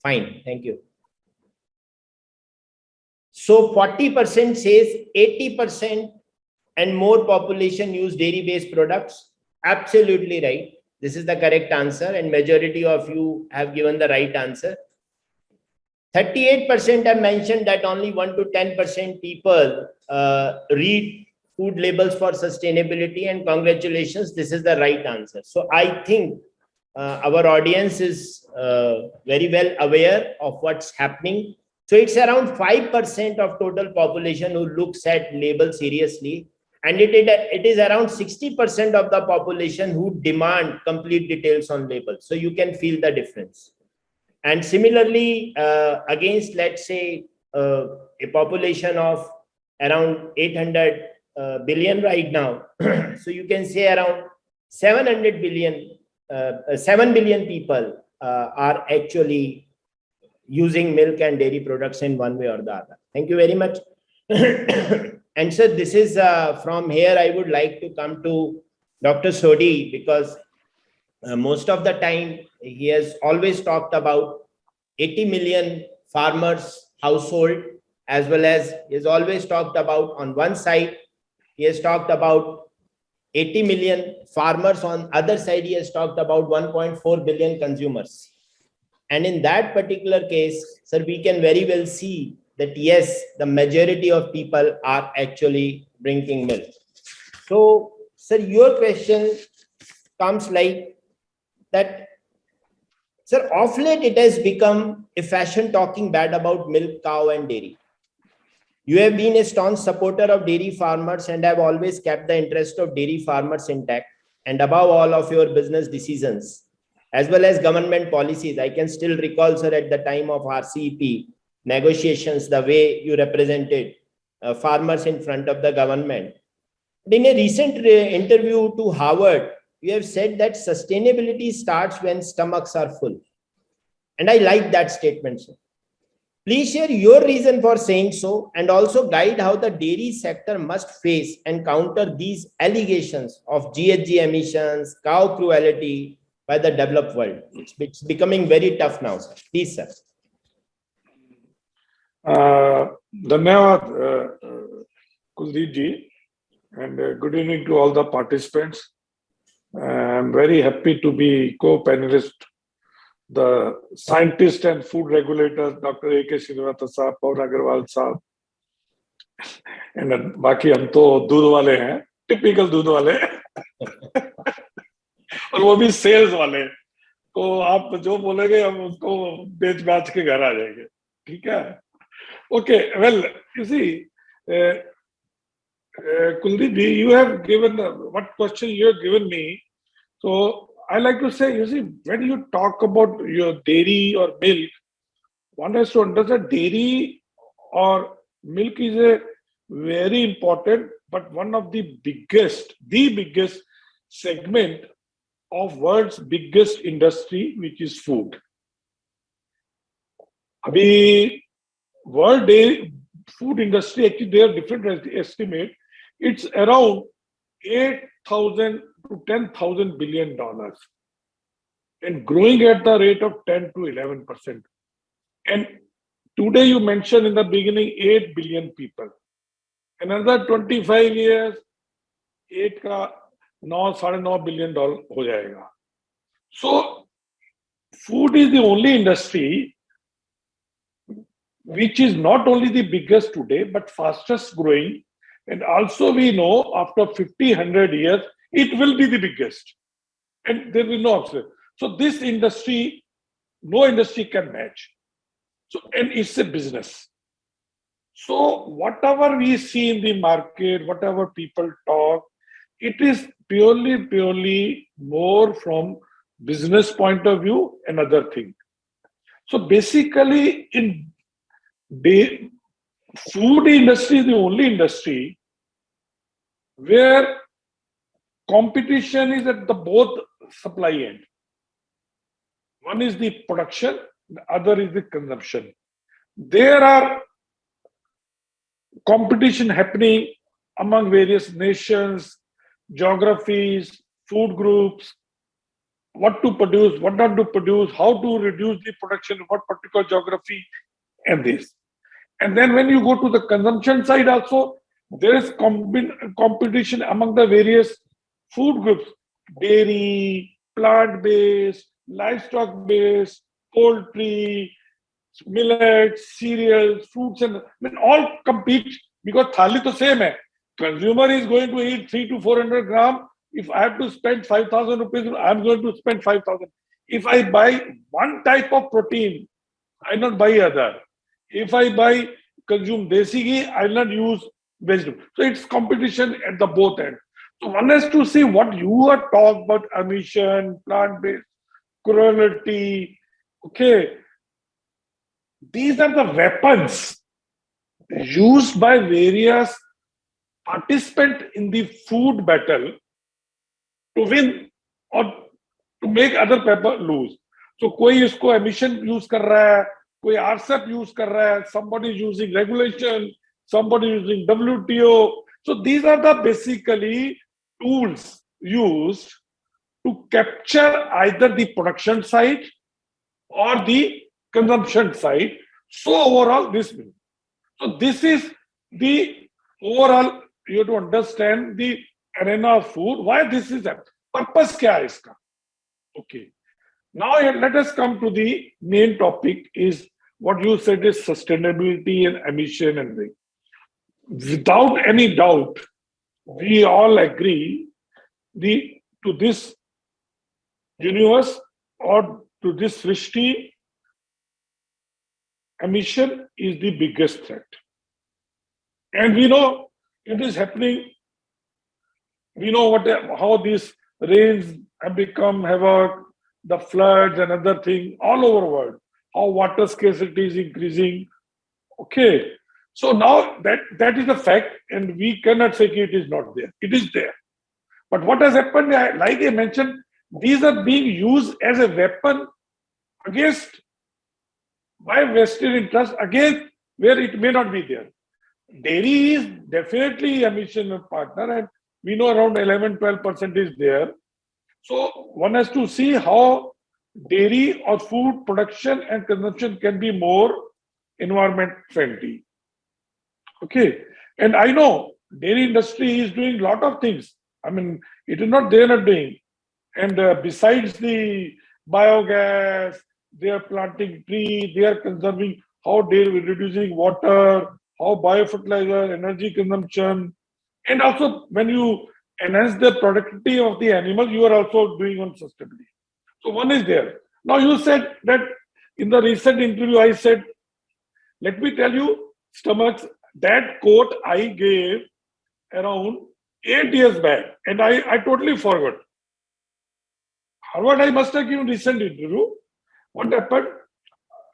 Fine. Thank you. So 40% says 80% and more population use dairy-based products. Absolutely right. This is the correct answer, and majority of you have given the right answer. 38% have mentioned that only 1 to 10% people read food labels for sustainability, and congratulations, this is the right answer. So I think our audience is very well aware of what's happening. So it's around 5% of total population who looks at label seriously. And it is around 60% of the population who demand complete details on labels. So you can feel the difference. And similarly, against, let's say, a population of around 800 billion right now. So you can say around 700 billion, 7 billion people are actually using milk and dairy products in one way or the other. Thank you very much. And so this is from here, I would like to come to Dr. Sodhi, because most of the time he has always talked about 80 million farmers household, as well as he has always talked about, on one side, he has talked about 80 million farmers, on other side, he has talked about 1.4 billion consumers. And in that particular case, sir, we can very well see that yes, the majority of people are actually drinking milk. So, sir, your question comes like that, sir, of late it has become a fashion talking bad about milk, cow and dairy. You have been a staunch supporter of dairy farmers and have always kept the interest of dairy farmers intact, and above all of your business decisions, as well as government policies. I can still recall, sir, at the time of RCEP negotiations, the way you represented farmers in front of the government. In a recent interview to Harvard, you have said that sustainability starts when stomachs are full. And I like that statement, sir. Please share your reason for saying so, and also guide how the dairy sector must face and counter these allegations of GHG emissions, cow cruelty by the developed world. It's becoming very tough now, sir. Please, sir. धन्यवाद कुलदीप जी, and good evening to all the participants. I'm very happy to be co-panelist, the scientist and food regulators, Dr. A.K. Srinivasa साहब, Pawan Agarwal साहब, and बाकी हम तो दूध वाले हैं, typical दूध वाले, और वो भी sales वाले. तो आप जो बोलेंगे हम उसको बेच के घर आ जाएंगे, ठीक है? Okay, well, you see, Kuldeep ji, you have given what question you have given me. So I like to say, you see, when you talk about your dairy or milk, one has to understand dairy or milk is a very important, but one of the biggest segment of world's biggest industry, which is food. Abhi, world dairy food industry, actually they have different estimate. It's around 8,000 to 10,000 billion dollars, and growing at the rate of 10 to 11%. And today you mentioned in the beginning 8 billion people. Another 25 years, 8 ka 9.5 billion dollar ho jayega. So food is the only industry which is not only the biggest today, but fastest growing. And also we know after 50, 100 years, it will be the biggest. And there will be no obstacle. So this industry, no industry can match. So, and it's a business. So whatever we see in the market, whatever people talk, it is purely more from business point of view, another thing. So basically in the food industry is the only industry where competition is at the both supply end. One is the production, the other is the consumption. There are competition happening among various nations, geographies, food groups, what to produce, what not to produce, how to reduce the production of what particular geography, and this. And then when you go to the consumption side also, there is competition among the various food groups, dairy, plant-based, livestock-based, poultry, millets, cereals, fruits, and I mean, all compete because thali to same hai. Consumer is going to eat 300 to 400 gram. If I have to spend 5,000 rupees, I'm going to spend 5,000. If I buy one type of protein, I not buy other. If I consume desi ghee, I will not use vegetable. So it's competition at the both ends. So one has to see what you are talking about: emission, plant-based, cruelty. Okay, these are the weapons used by various participants in the food battle to win or to make other people lose. So कोई इसको emission use कर रहा है, कोई RCEP use कर रहा है, somebody using regulation, somebody using WTO. So these are the basically tools used to capture either the production side or the consumption side. So overall, this means. So this is the overall, you have to understand the arena of food, why this is that. Purpose kya hai iska? Okay. Now let us come to the main topic is what you said is sustainability and emission and things. Without any doubt, we all agree to this universe or to this Srishti, emission is the biggest threat. And we know it is happening. We know how these rains have become havoc, the floods and other things all over the world, how water scarcity is increasing. Okay. So now that is a fact, and we cannot say it is not there. It is there. But what has happened, like I mentioned, these are being used as a weapon against by vested interest, again, where it may not be there. Dairy is definitely emission partner, and we know around 11-12% is there. So one has to see how dairy or food production and consumption can be more environment friendly. Okay, and I know dairy industry is doing a lot of things. I mean, it is not they are not doing. And besides the biogas, they are planting trees, they are conserving how they are reducing water, how biofertilizer, energy consumption, and also when you enhance the productivity of the animal, you are also doing on sustainability. So one is there. Now you said that in the recent interview, I said, let me tell you, stomachs, that quote I gave around 8 years back, and I totally forgot. What I must have given recent interview. What happened?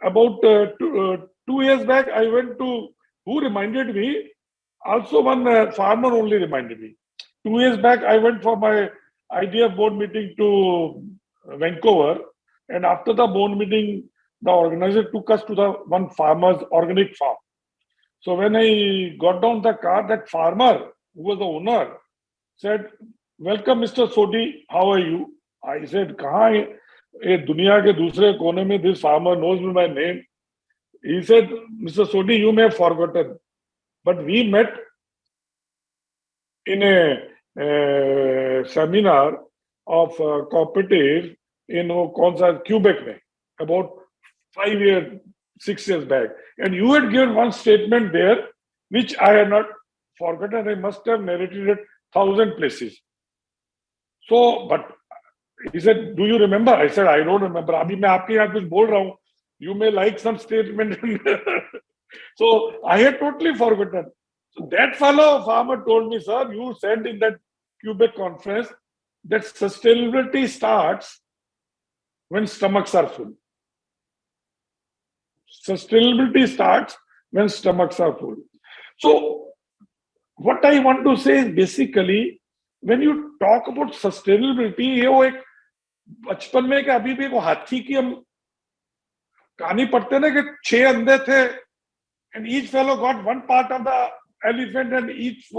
About 2 years back, I went to, who reminded me? Also one farmer only reminded me. 2 years back, I went for my IDF board meeting to Vancouver. And after the board meeting, the organizer took us to the one farmer's organic farm. So when I got down the car, that farmer, who was the owner, said, "Welcome, Mr. Sodhi, how are you?" I said, "Kahan hai? Ye duniya ke dusre kone mein, this farmer knows me by name." He said, "Mr. Sodhi, you may have forgotten, but we met in a seminar of cooperative in Quebec mein, about 5 years, 6 years back. And you had given one statement there, which I had not forgotten. I must have narrated it 1,000 places." So, but he said, "Do you remember?" I said, "I don't remember. Abhi main aapke yahan kuch bol raha hu. You may like some statement." So I had totally forgotten. So that fellow farmer told me, "Sir, you said in that Quebec conference that sustainability starts when stomachs are full. Sustainability starts when stomachs are full." So what I want to say is basically, when you talk about sustainability, ये वो एक बचपन में कि अभी भी वो हाथी की हम कहानी पढ़ते ना कि 6 अंधे थे, and each fellow got one part of the elephant, and each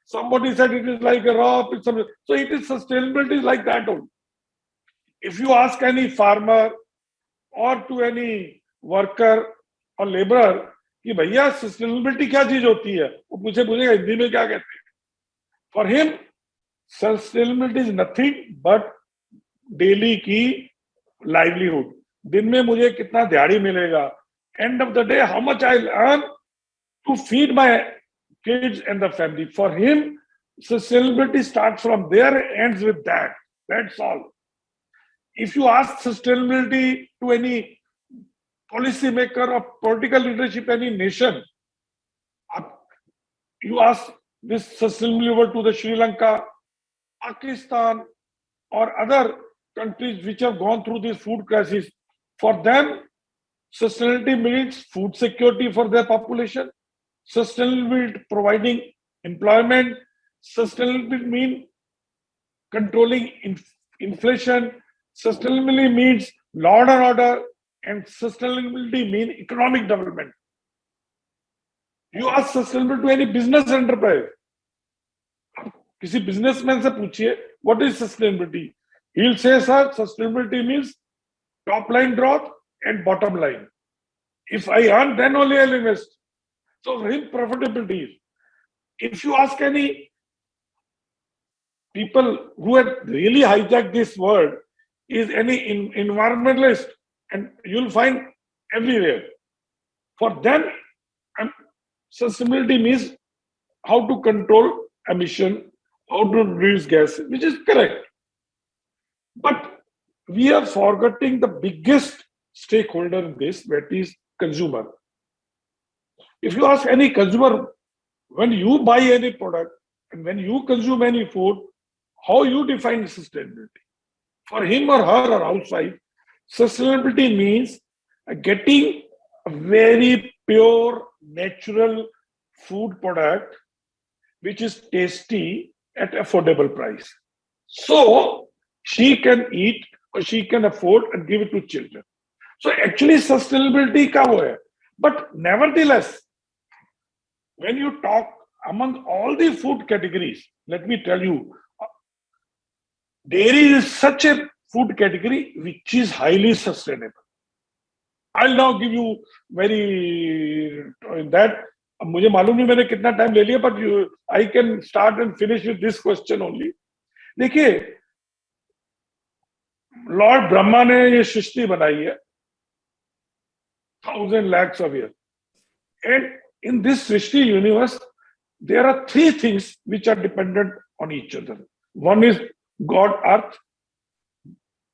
somebody said it is like a rope. So it is sustainability is like that only. If you ask any farmer or to any worker or laborer कि भैया sustainability क्या चीज होती है, वो पूछेगा हिंदी में क्या कहते हैं. For him, sustainability is nothing but daily की livelihood. दिन में मुझे कितना दिहाड़ी मिलेगा, end of the day how much I'll earn to feed my kids and the family. For him, sustainability starts from there, ends with that. That's all. If you ask sustainability to any policy maker or political leadership any nation, you ask this sustainability over to the Sri Lanka, Pakistan, or other countries which have gone through this food crisis, for them, sustainability means food security for their population. Sustainability providing employment. Sustainability means controlling inflation. Sustainability means law and order, and sustainability means economic development. You ask sustainability to any business enterprise. किसी businessman से पूछिए what is sustainability? He'll say, sir, sustainability means top line growth and bottom line. If I earn, then only I'll invest. So for him, profitability is. If you ask any people who have really hijacked this word, is any environmentalist, and you'll find everywhere. For them, sustainability means how to control emission, how to reduce gas, which is correct. But we are forgetting the biggest stakeholder in this, that is consumer. If you ask any consumer, when you buy any product and when you consume any food, how you define sustainability? For him or her or housewife, sustainability means getting a very pure, natural food product which is tasty at affordable price. So she can eat or she can afford and give it to children. So actually sustainability ka wo hai. But nevertheless, when you talk among all the food categories, let me tell you, dairy is such a food category which is highly sustainable. I'll now give you very in that. मुझे मालूम नहीं मैंने कितना time ले लिया, but I can start and finish with this question only. देखिए, Lord Brahma ने ये सृष्टि बनाई है 1,000 lakhs of years, and in this Srishti universe there are three things which are dependent on each other. One is God Earth,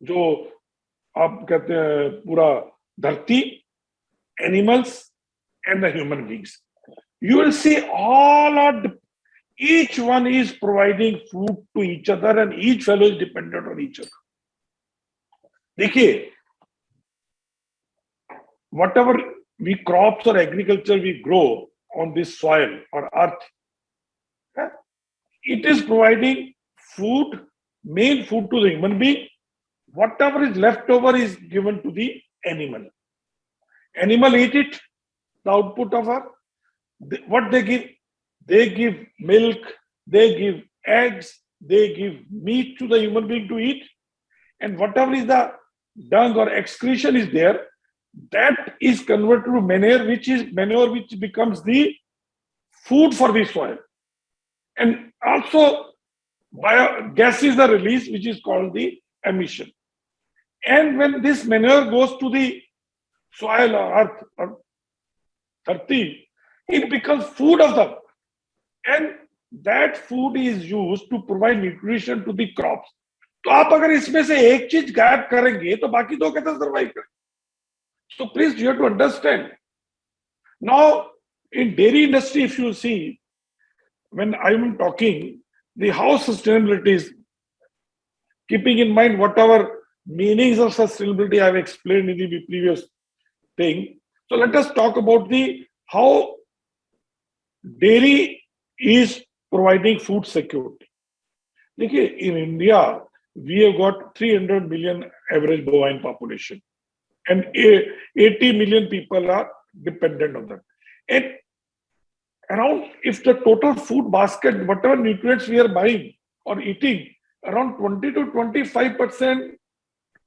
जो आप कहते हैं पूरा धरती, animals and the human beings. You will see each one is providing food to each other and each fellow is dependent on each other. देखिए, whatever we crops or agriculture we grow on this soil or earth, it is providing food, main food to the human being. Whatever is left over is given to the animal. Animal eat it, the output of her. What they give milk, they give eggs, they give meat to the human being to eat, and whatever is the dung or excretion is there, that is converted to manure, which becomes the food for the soil. And also gases are released, which is called the emission. And when this manure goes to the soil or earth or dharti, it becomes food of them, and that food is used to provide nutrition to the crops. तो आप अगर इसमें से एक चीज गायब करेंगे तो बाकी दो कैसे सर्वाइव करेंगे? So please, you have to understand. Now in dairy industry, if you see, when I am talking the how sustainability is, keeping in mind whatever meanings of sustainability I have explained in the previous thing. So let us talk about the how dairy is providing food security. देखिए, in India we have got 300 million average bovine population, and 80 million people are dependent on that. And around, if the total food basket, whatever nutrients we are buying or eating, around 20 to 25%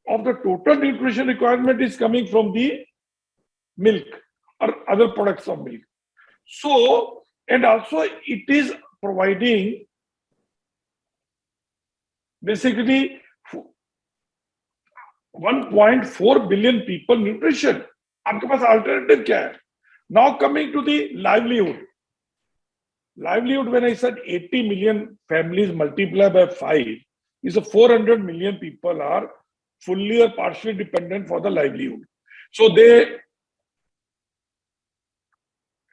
of the total nutrition requirement is coming from the milk or other products of milk. So, and also it is providing basically 1.4 billion people nutrition. आपके पास alternative क्या है? Now coming to the livelihood. Livelihood, when I said 80 million families multiplied by 5, is a 400 million people are fully or partially dependent for the livelihood. So they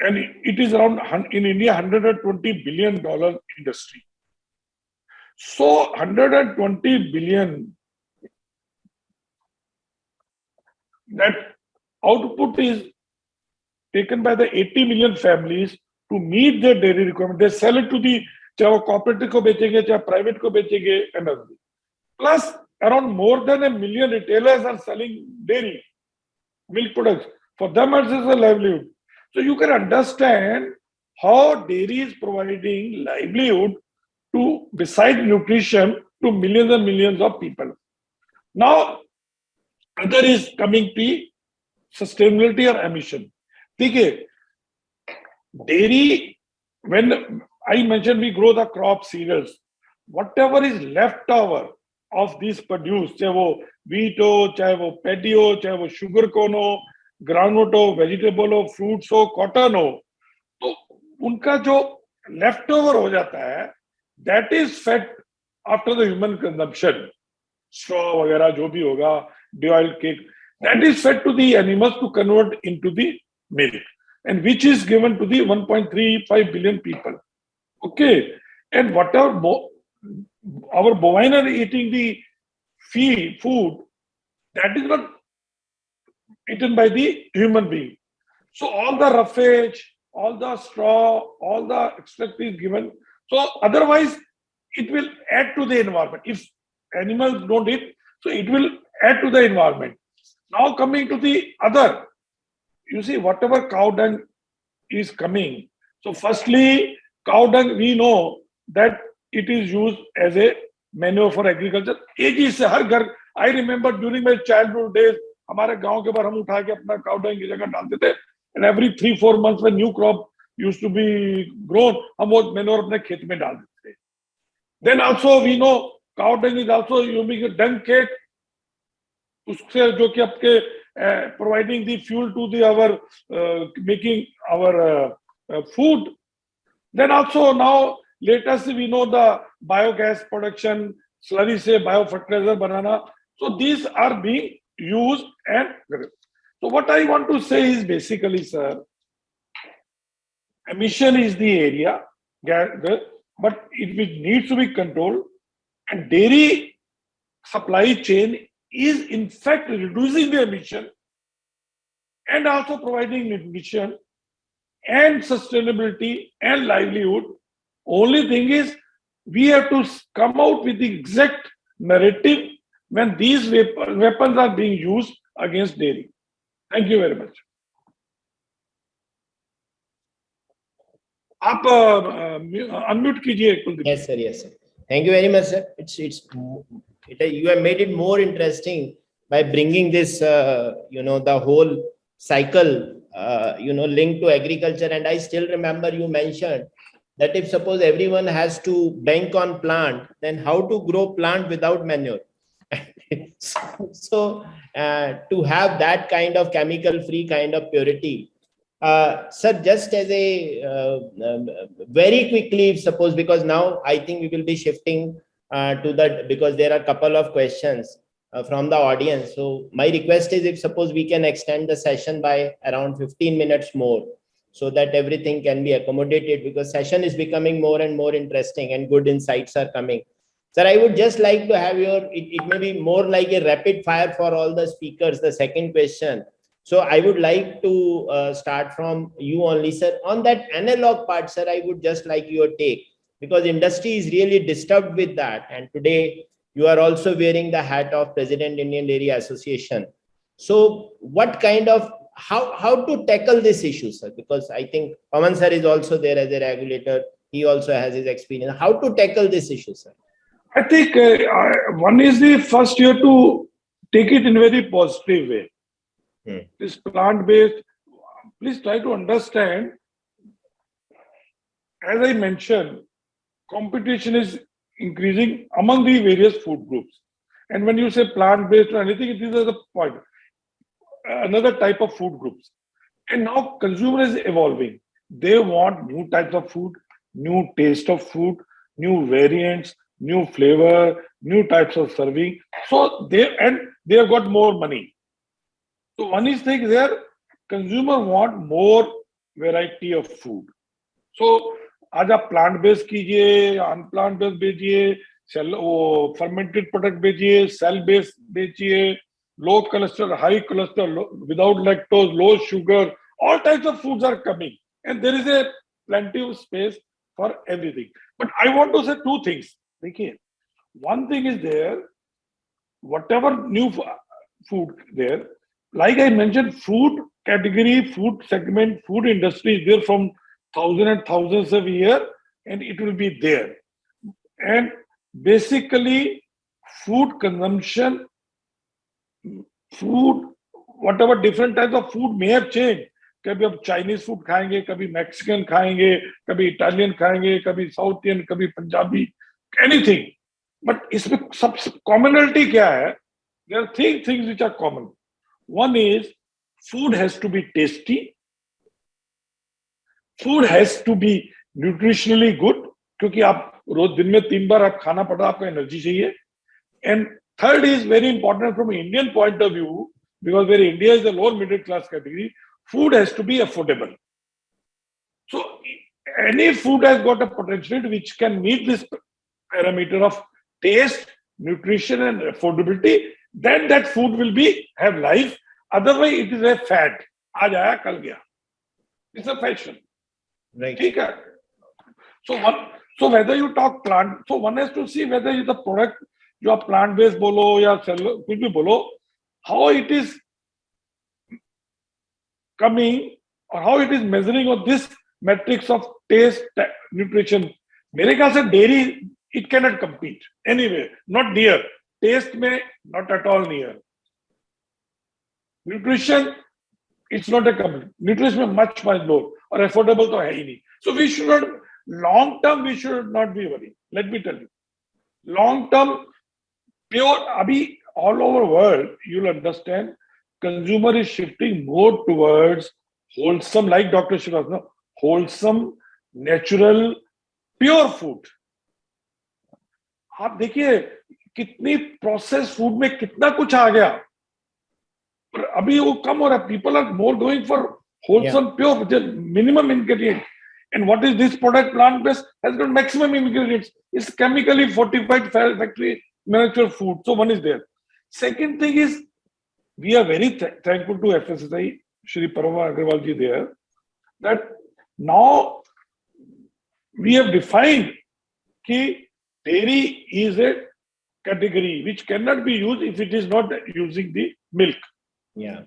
And it is around, in India, $120 billion industry. So 120 billion, that output is taken by the 80 million families to meet their dairy requirement. They sell it to the, चाहे वो cooperative को बेचेंगे, चाहे private को बेचेंगे, and everything. Plus, around more than 1 million retailers are selling dairy, milk products. For them, it's a livelihood. So you can understand how dairy is providing livelihood to, besides nutrition, to millions and millions of people. Now, other is coming to sustainability or emission. Okay, dairy, when I mentioned we grow the crop cereals, whatever is left over of these produce, चाहे वो wheat हो, चाहे वो paddy हो, चाहे वो sugar corn हो, groundnut हो, vegetable हो, fruits हो, cotton हो, तो उनका जो leftover हो जाता है, that is fed after the human consumption. Straw वगैरह जो भी होगा, de-oiled cake, that is fed to the animals to convert into the milk, and which is given to the 1.35 billion people. Okay, and whatever our bovine are eating the food, that is not eaten by the human being. So all the roughage, all the straw, all the extract is given. So otherwise, it will add to the environment. If animals don't eat, so it will add to the environment. Now coming to the other, you see, whatever cow dung is coming. So firstly, cow dung, we know that it is used as a manure for agriculture. एक ही से हर घर, I remember during my childhood days, हमारे गांव के बाहर हम उठा के अपना cow dung की जगह डालते थे. And every 3-4 months when new crop used to be grown, हम वो manure अपने खेत में डाल देते थे. Then also we know cow dung is also using a dung cake. उससे जो कि आपके providing the fuel to the our making our food. Then also now latest we know the biogas production, slurry से biofertilizer banana. So these are being used. And so what I want to say is basically, sir, emission is the area, but it needs to be controlled, and dairy supply chain is in fact reducing the emission and also providing nutrition and sustainability and livelihood. Only thing is we have to come out with the exact narrative when these weapons are being used against dairy. Thank you very much. आप unmute कीजिए Kuldeep. Yes, sir. Yes, sir. Thank you very much, sir. You have made it more interesting by bringing this, the whole cycle, linked to agriculture. And I still remember you mentioned that if suppose everyone has to bank on plant, then how to grow plant without manure? So to have that kind of chemical-free kind of purity. Sir, just as a very quickly, suppose, because now I think we will be shifting to that, because there are a couple of questions from the audience. So my request is, if suppose we can extend the session by around 15 minutes more, so that everything can be accommodated, because session is becoming more and more interesting and good insights are coming. Sir, I would just like to have it may be more like a rapid fire for all the speakers, the second question. So I would like to start from you only, sir. On that analog part, sir, I would just like your take, because industry is really disturbed with that. And today you are also wearing the hat of President Indian Dairy Association. So what kind of, how to tackle this issue, sir? Because I think Pawan sir is also there as a regulator. He also has his experience. How to tackle this issue, sir? I think one is the first year to take it in a very positive way. This plant-based, please try to understand, as I mentioned, competition is increasing among the various food groups. And when you say plant-based or anything, these are the point. Another type of food groups. And now consumer is evolving. They want new types of food, new taste of food, new variants, new flavor, new types of serving. So they have got more money. So one is thing there, consumer want more variety of food. So आज आप plant based कीजिए, unplant based बेचिए, fermented product बेचिए, cell based बेचिए, low cholesterol, high cholesterol, without lactose, low sugar, all types of foods are coming, and there is a plenty of space for everything. But I want to say two things. देखिए, one thing is there, whatever new food there, like I mentioned, food category, food segment, food industry is there from thousands and thousands of years, and it will be there. And basically, food consumption, food, whatever different types of food may have changed. कभी अब Chinese food खाएंगे, कभी Mexican खाएंगे, कभी Italian खाएंगे, कभी south Indian, कभी Punjabi, anything. But इसमें सब कॉमनलिटी क्या है? There are three things which are common. One is food has to be tasty. Food has to be nutritionally good, क्योंकि आप रोज दिन में 3 बार आप खाना पड़ रहा, आपको एनर्जी चाहिए. And third is very important from Indian point of view, because where India is a lower middle class category, food has to be affordable. So any food has got a potential which can meet this parameter of taste, nutrition, and affordability. Then that food will have life. Otherwise, it is a fad. आज आया कल गया. It's a fashion. Right. ठीक है. So whether you talk plant, so one has to see whether the product जो आप plant based बोलो या कुछ भी बोलो, how it is coming or how it is measuring on this metrics of taste, nutrition. मेरे ख्याल से dairy it cannot compete anyway, not near. Taste में not at all near. Nutrition, it's not a company. Nutrition much lower or affordable तो है ही नहीं. So we should not, long term we should not be worried. Let me tell you, long term pure. अभी all over world you'll understand, consumer is shifting more towards wholesome, like Dr. Srivastava, wholesome, natural, pure food. आप देखिए कितनी process food में कितना कुछ आ गया, पर अभी वो कम हो रहा है. People are more going for wholesome, pure, with minimum ingredient. And what is this product? Plant based has got maximum ingredients. It's chemically fortified factory manufactured food. So one is there. Second thing is, we are very thankful to FSSAI, Shri Parama Agrawal ji there, that now we have defined that dairy is a category which cannot be used if it is not using the milk. Yeah.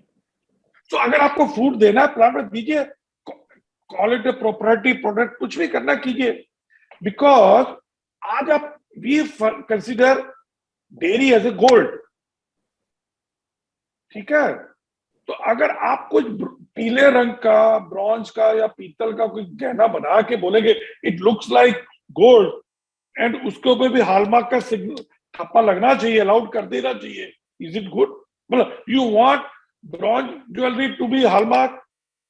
So अगर आपको food देना है, plant में दीजिए, call it a proprietary product, कुछ भी करना कीजिए, because आज आप we consider dairy as a gold. ठीक है, तो अगर आप कुछ पीले रंग का, ब्रॉन्ज का या पीतल का कोई गहना बना के बोलेंगे it looks like gold, and उसके ऊपर भी हॉलमार्क का सिग्नल ठप्पा लगना चाहिए, अलाउड कर देना चाहिए, इज इट गुड? मतलब you want bronze jewellery to be hallmark,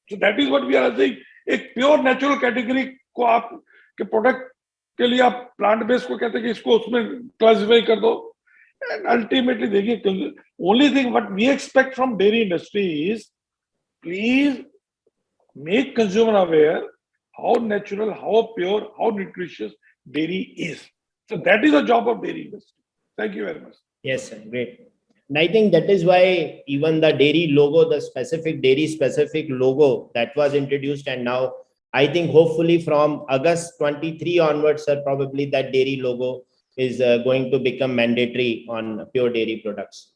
so that is what we are saying. एक प्योर नेचुरल कैटेगरी को आप के प्रोडक्ट के लिए आप प्लांट बेस्ड को कहते हैं कि इसको उसमें क्लासिफाई कर दो. And ultimately, देखिए, only thing what we expect from dairy industry is, please make consumer aware how natural, how pure, how nutritious dairy is. So that is the job of dairy industry. Thank you very much. Yes, sir. Great. And I think that is why even the dairy logo, the specific dairy specific logo that was introduced, and now I think hopefully from August 23 onwards, sir, probably that dairy logo is going to become mandatory on pure dairy products.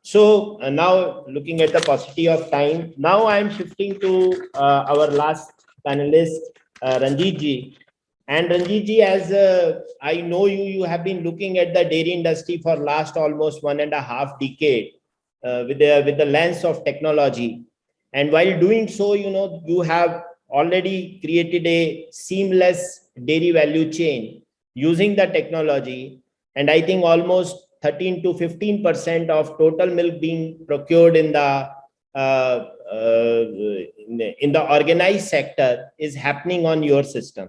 So now looking at the paucity of time, now I am shifting to our last panelist, Ranjit ji. And Ranjit ji, as I know you, you have been looking at the dairy industry for last almost 1.5 decade with the lens of technology. And while doing so, you know, you have already created a seamless dairy value chain using the technology. And I think almost 13 to 15% of total milk being procured in the organized sector is happening on your system.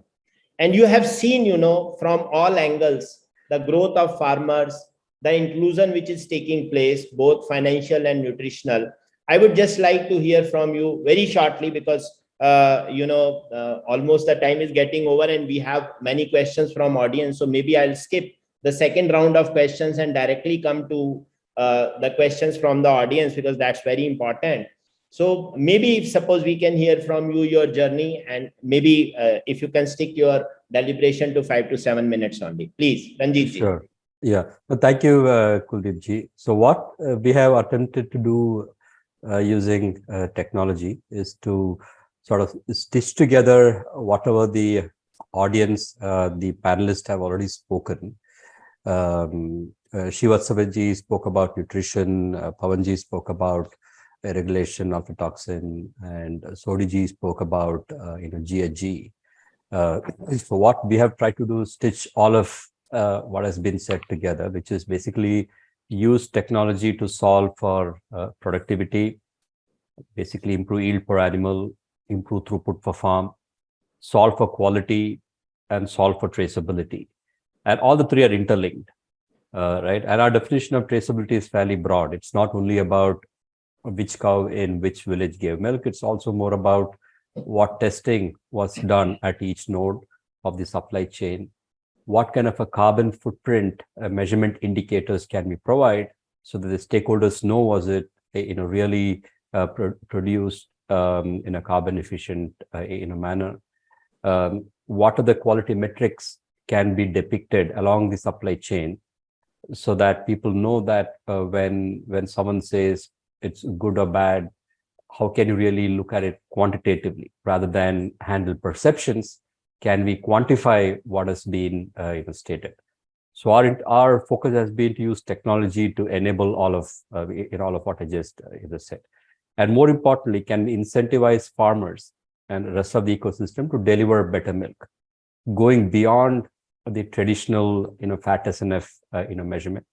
And you have seen, you know, from all angles, the growth of farmers, the inclusion which is taking place, both financial and nutritional. I would just like to hear from you very shortly, because almost the time is getting over and we have many questions from audience. So maybe I'll skip the second round of questions and directly come to the questions from the audience, because that's very important. So maybe if suppose we can hear from you your journey, and maybe if you can stick your deliberation to 5 to 7 minutes only, please, Ranjit ji. Sure. Yeah. Well, thank you, Kuldeep ji. So what we have attempted to do using technology is to sort of stitch together whatever the audience, the panelists have already spoken. Srivastava spoke about nutrition, Pawanji spoke about regulation of toxin, and Sodhi spoke about GHG. So what we have tried to do is stitch all of what has been said together, which is basically use technology to solve for productivity, basically improve yield per animal, improve throughput for farm, solve for quality, and solve for traceability. And all the three are interlinked, right? And our definition of traceability is fairly broad. It's not only about which cow in which village gave milk. It's also more about what testing was done at each node of the supply chain. What kind of a carbon footprint measurement indicators can we provide so that the stakeholders know was it really produced in a carbon efficient manner. What are the quality metrics can be depicted along the supply chain so that people know that when someone says it's good or bad, how can you really look at it quantitatively rather than handle perceptions? Can we quantify what has been stated? So our focus has been to use technology to enable all of what I just said, and more importantly, can we incentivize farmers and the rest of the ecosystem to deliver better milk, going beyond the traditional fat SNF measurement.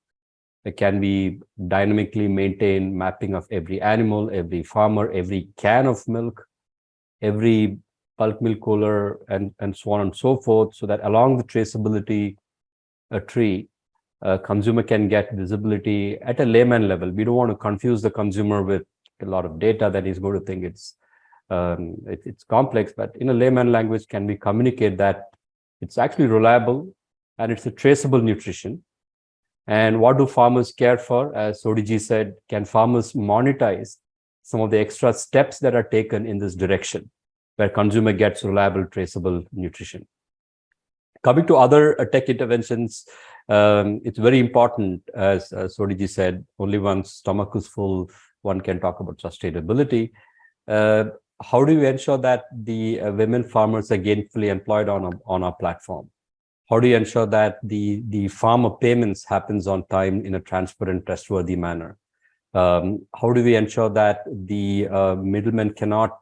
Can we dynamically maintain mapping of every animal, every farmer, every can of milk, every bulk milk cooler, and so on and so forth, so that along the traceability tree, consumer can get visibility at a layman level. We don't want to confuse the consumer with a lot of data that he's going to think it's complex, but in a layman language, can we communicate that it's actually reliable and it's a traceable nutrition? And what do farmers care for? As Sodhi said, can farmers monetize some of the extra steps that are taken in this direction, where consumer gets reliable, traceable nutrition? Coming to other tech interventions, it's very important, as Sodhi said, only once stomach is full, one can talk about sustainability. How do we ensure that the women farmers are gainfully employed on our platform? How do you ensure that the farmer payments happens on time in a transparent, trustworthy manner? How do we ensure that the middlemen cannot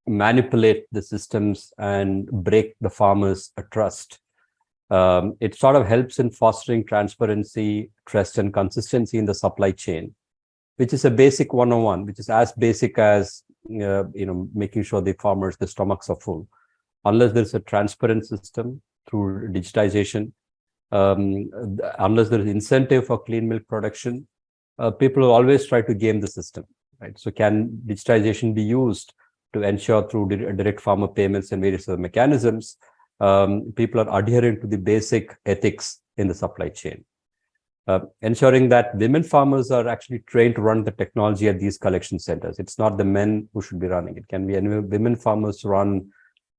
manipulate the systems and break the farmers' trust? It sort of helps in fostering transparency, trust, and consistency in the supply chain, which is a basic 101, which is as basic as making sure the farmers, the stomachs are full. Unless there's a transparent system through digitization, unless there is incentive for clean milk production, people will always try to game the system, right? So can digitization be used to ensure through direct farmer payments and various other mechanisms, people are adhering to the basic ethics in the supply chain? Ensuring that women farmers are actually trained to run the technology at these collection centers. It's not the men who should be running it. Can we enable women farmers to run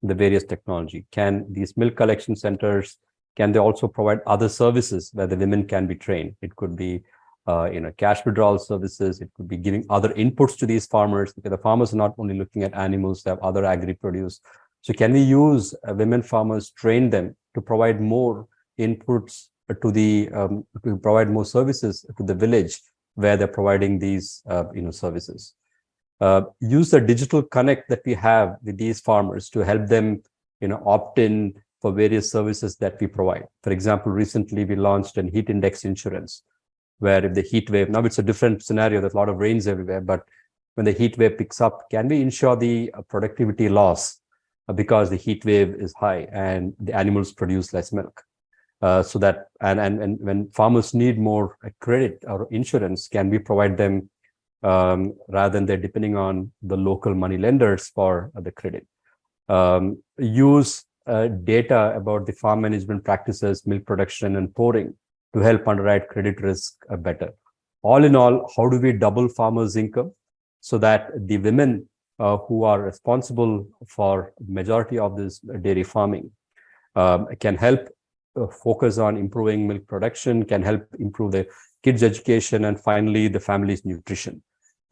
the various technology? Can these milk collection centers, can they also provide other services where the women can be trained? It could be cash withdrawal services. It could be giving other inputs to these farmers, because the farmers are not only looking at animals, they have other agri-produce. So can we use women farmers, train them to provide more inputs to to provide more services to the village where they're providing these services? Use the digital connect that we have with these farmers to help them opt in for various services that we provide. For example, recently we launched an heat index insurance, where if the heat wave, now it's a different scenario, there's a lot of rains everywhere, but when the heat wave picks up, can we ensure the productivity loss because the heat wave is high and the animals produce less milk? So that, and when farmers need more credit or insurance, can we provide them rather than they're depending on the local money lenders for the credit. Use data about the farm management practices, milk production and pouring to help underwrite credit risk better. All in all, how do we double farmers' income so that the women who are responsible for majority of this dairy farming can help focus on improving milk production, can help improve the kids' education, and finally the family's nutrition.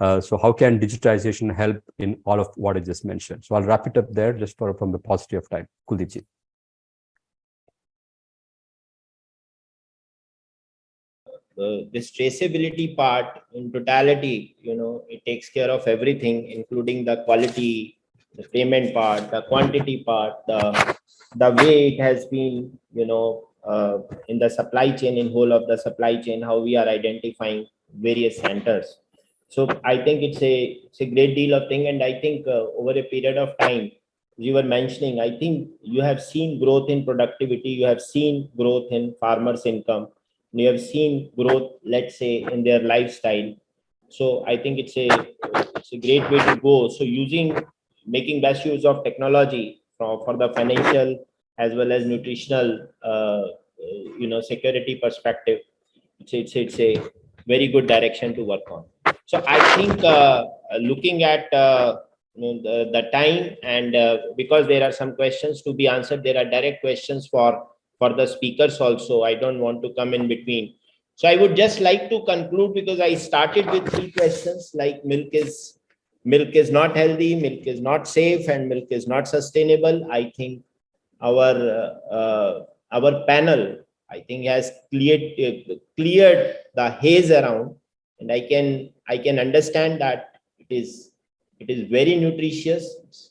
So how can digitization help in all of what I just mentioned? So I'll wrap it up there just from the paucity of time. Kuldeepji. This traceability part in totality, it takes care of everything, including the quality, the payment part, the quantity part, the way it has been, in the supply chain, in whole of the supply chain, how we are identifying various centers. So I think it's a great deal of thing. And I think over a period of time, you were mentioning, I think you have seen growth in productivity, you have seen growth in farmers' income, you have seen growth, let's say, in their lifestyle. So I think it's a great way to go. So making best use of technology for the financial as well as nutritional, security perspective, it's a very good direction to work on. So I think looking at the time, and because there are some questions to be answered, there are direct questions for the speakers also. I don't want to come in between. So I would just like to conclude, because I started with 3 questions like milk is not healthy, milk is not safe, and milk is not sustainable. I think our panel, I think, has cleared the haze around, and I can understand that it is very nutritious.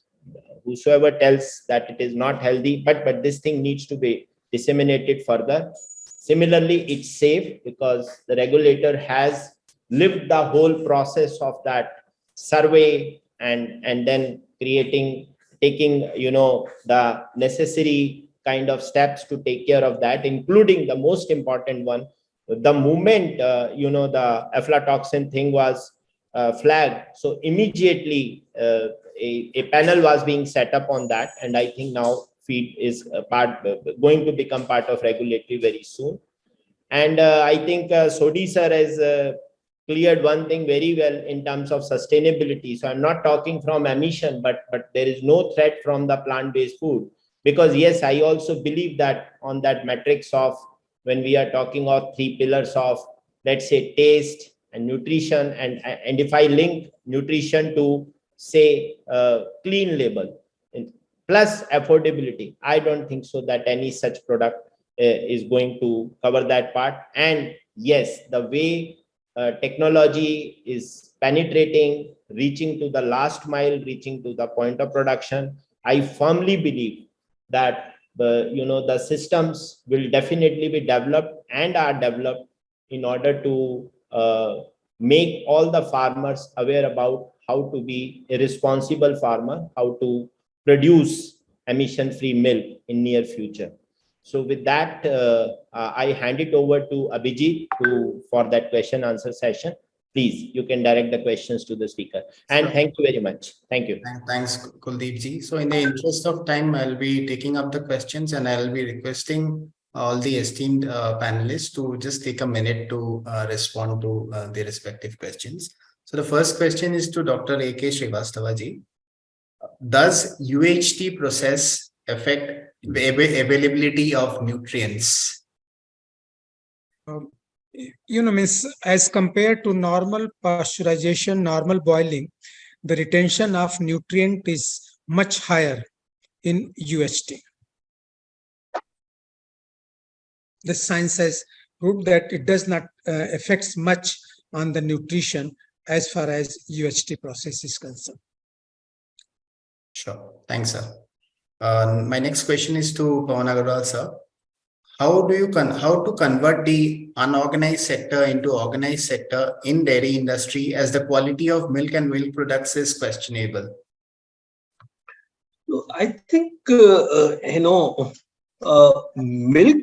Whosoever tells that it is not healthy, but this thing needs to be disseminated further. Similarly, it's safe because the regulator has lived the whole process of that survey and then taking the necessary kind of steps to take care of that, including the most important one. The moment the aflatoxin thing was flagged, so immediately a panel was being set up on that, and I think now feed is going to become part of regulatory very soon. And I think Sodhi sir has cleared one thing very well in terms of sustainability. So I'm not talking from emission, but there is no threat from the plant-based food, because yes, I also believe that on that metrics of when we are talking of 3 pillars of, let's say, taste and nutrition, and if I link nutrition to, say, clean label plus affordability, I don't think so that any such product is going to cover that part. And yes, the way technology is penetrating, reaching to the last mile, reaching to the point of production, I firmly believe that the systems will definitely be developed and are developed in order to make all the farmers aware about how to be a responsible farmer, how to produce emission-free milk in near future. So with that, I hand it over to Abhijit for that question answer session. Please, you can direct the questions to the speaker. And thank you very much. Thank you. Thanks, Kuldeepji. So in the interest of time, I'll be taking up the questions, and I'll be requesting all the esteemed panelists to just take a minute to respond to the respective questions. So the first question is to Dr. A.K. Srivastava ji. Does UHT process affect the availability of nutrients? Means as compared to normal pasteurization, normal boiling, the retention of nutrient is much higher in UHT. The science has proved that it does not affect much on the nutrition as far as UHT process is concerned. Sure. Thanks, sir. My next question is to Pawan Agarwal, sir. How to convert the unorganized sector into organized sector in dairy industry, as the quality of milk and milk products is questionable? I think Milk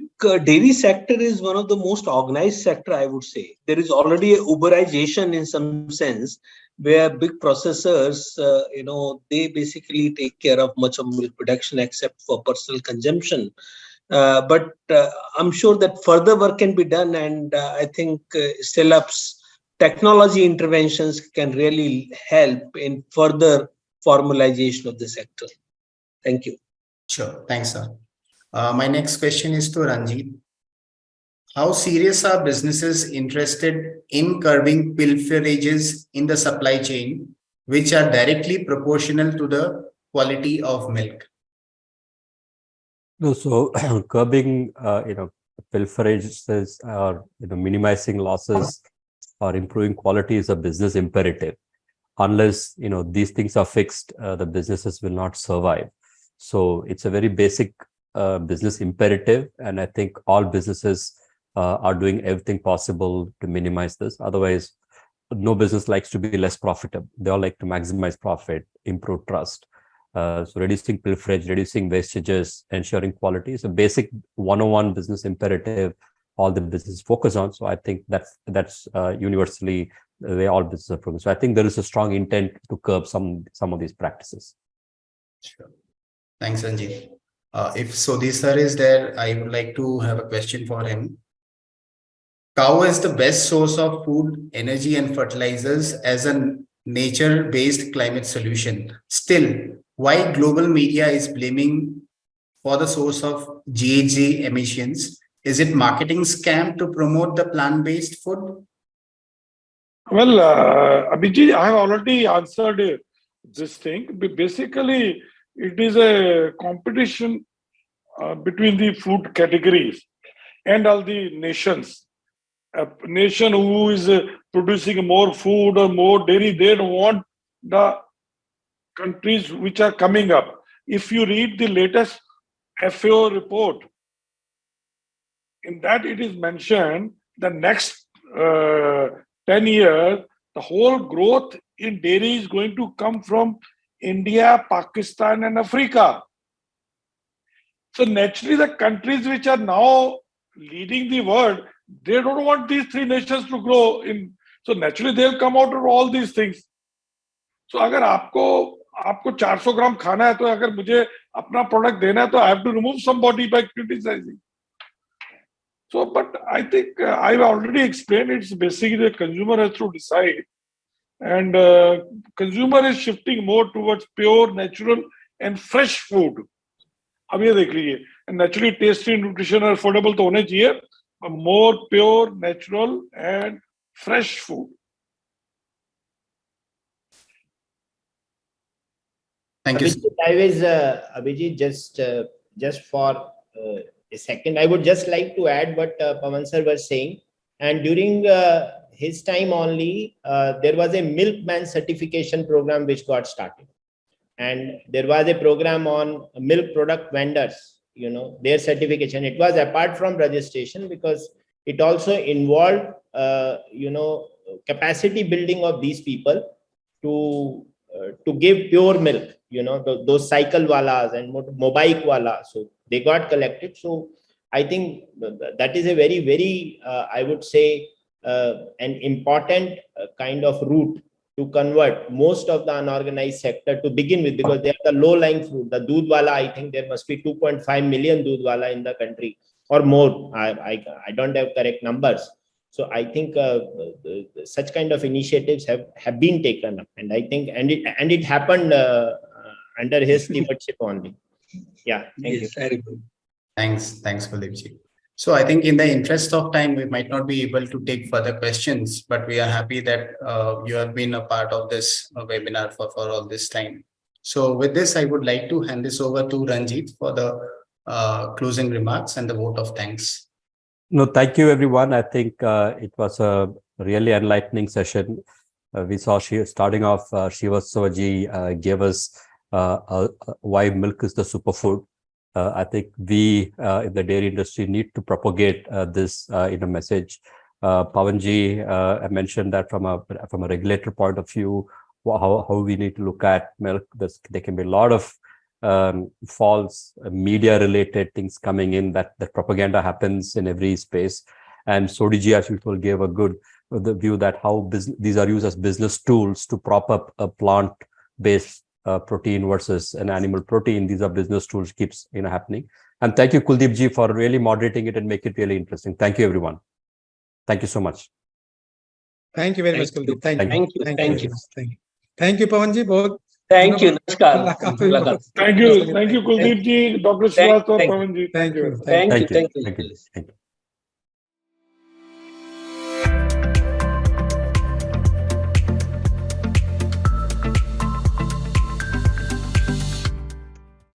dairy sector is one of the most organized sector, I would say. There is already a Uberization in some sense, where big processors, they basically take care of much of milk production except for personal consumption. But I'm sure that further work can be done, and I think still-ups technology interventions can really help in further formalization of the sector. Thank you. Sure. Thanks, sir. My next question is to Ranjit. How serious are businesses interested in curbing pilferages in the supply chain, which are directly proportional to the quality of milk? No, so curbing, pilferages or minimizing losses or improving quality is a business imperative. Unless these things are fixed, the businesses will not survive. So it's a very basic business imperative, and I think all businesses are doing everything possible to minimize this. Otherwise, no business likes to be less profitable. They all like to maximize profit, improve trust. So reducing pilferage, reducing wastages, ensuring quality is a basic 101 business imperative all the businesses focus on. So I think that's universally the way all businesses are focused. So I think there is a strong intent to curb some of these practices. Sure. Thanks, Ranjit. If Sodhi sir is there, I would like to have a question for him. Cow is the best source of food, energy, and fertilizers as a nature-based climate solution. Still, why global media is blaming for the source of GHG emissions? Is it marketing scam to promote the plant-based food? Well, Abhijit, I have already answered this thing. Basically, it is a competition between the food categories and all the nations. A nation who is producing more food or more dairy, they don't want the countries which are coming up. If you read the latest FAO report, in that it is mentioned the next 10 years, the whole growth in dairy is going to come from India, Pakistan, and Africa. So naturally, the countries which are now leading the world, they don't want these three nations to grow in. So naturally, they'll come out of all these things. So अगर आपको 400 ग्राम खाना है, तो अगर मुझे अपना product देना है, तो I have to remove somebody by criticizing. So, but I think I've already explained, it's basically the consumer has to decide, and consumer is shifting more towards pure, natural, and fresh food. अब ये देख लीजिए, naturally tasty, nutrition और affordable तो होने चाहिए, but more pure, natural, and fresh food. Thank you. Abhijit, just for a second, I would just like to add what Pawan sir was saying. And during his time only, there was a milkman certification program which got started. And there was a program on milk product vendors, their certification. It was apart from registration because it also involved, capacity building of these people to give pure milk, those cycle walas and mobike walas. So they got collected. So I think that is a very, very, I would say, an important kind of route to convert most of the unorganized sector to begin with, because they are the low-lying fruit. The doodh wala, I think there must be 2.5 million doodh wala in the country or more. I don't have correct numbers. So I think such kind of initiatives have been taken up, and I think and it happened under his stewardship only. Yeah, thank you. I remember. Thanks, Kuldeepji. So I think in the interest of time, we might not be able to take further questions, but we are happy that you have been a part of this webinar for all this time. So with this, I would like to hand this over to Ranjit for the closing remarks and the vote of thanks. No, thank you, everyone. I think it was a really enlightening session. We saw starting off, Srivastavaji gave us why milk is the superfood. I think we in the dairy industry need to propagate this in a message. Pawanji I mentioned that from a regulator point of view, how we need to look at milk. There can be a lot of false media related things coming in, that propaganda happens in every space. And Sodiji, as usual, gave a good the view that how these are used as business tools to prop up a plant based protein versus an animal protein. These are business tools, keeps happening. And thank you, Kuldeep ji, for really moderating it and make it really interesting. Thank you, everyone. Thank you so much. Thank you very much, Kuldeep. Thank you. Thank you. Thank you. Thank you, Pawanji. Thank you. Namaskar. Thank you, Kuldeep ji, Dr. Srivastava, Pawan ji. Thank you. Thank you. Thank you. Thank you.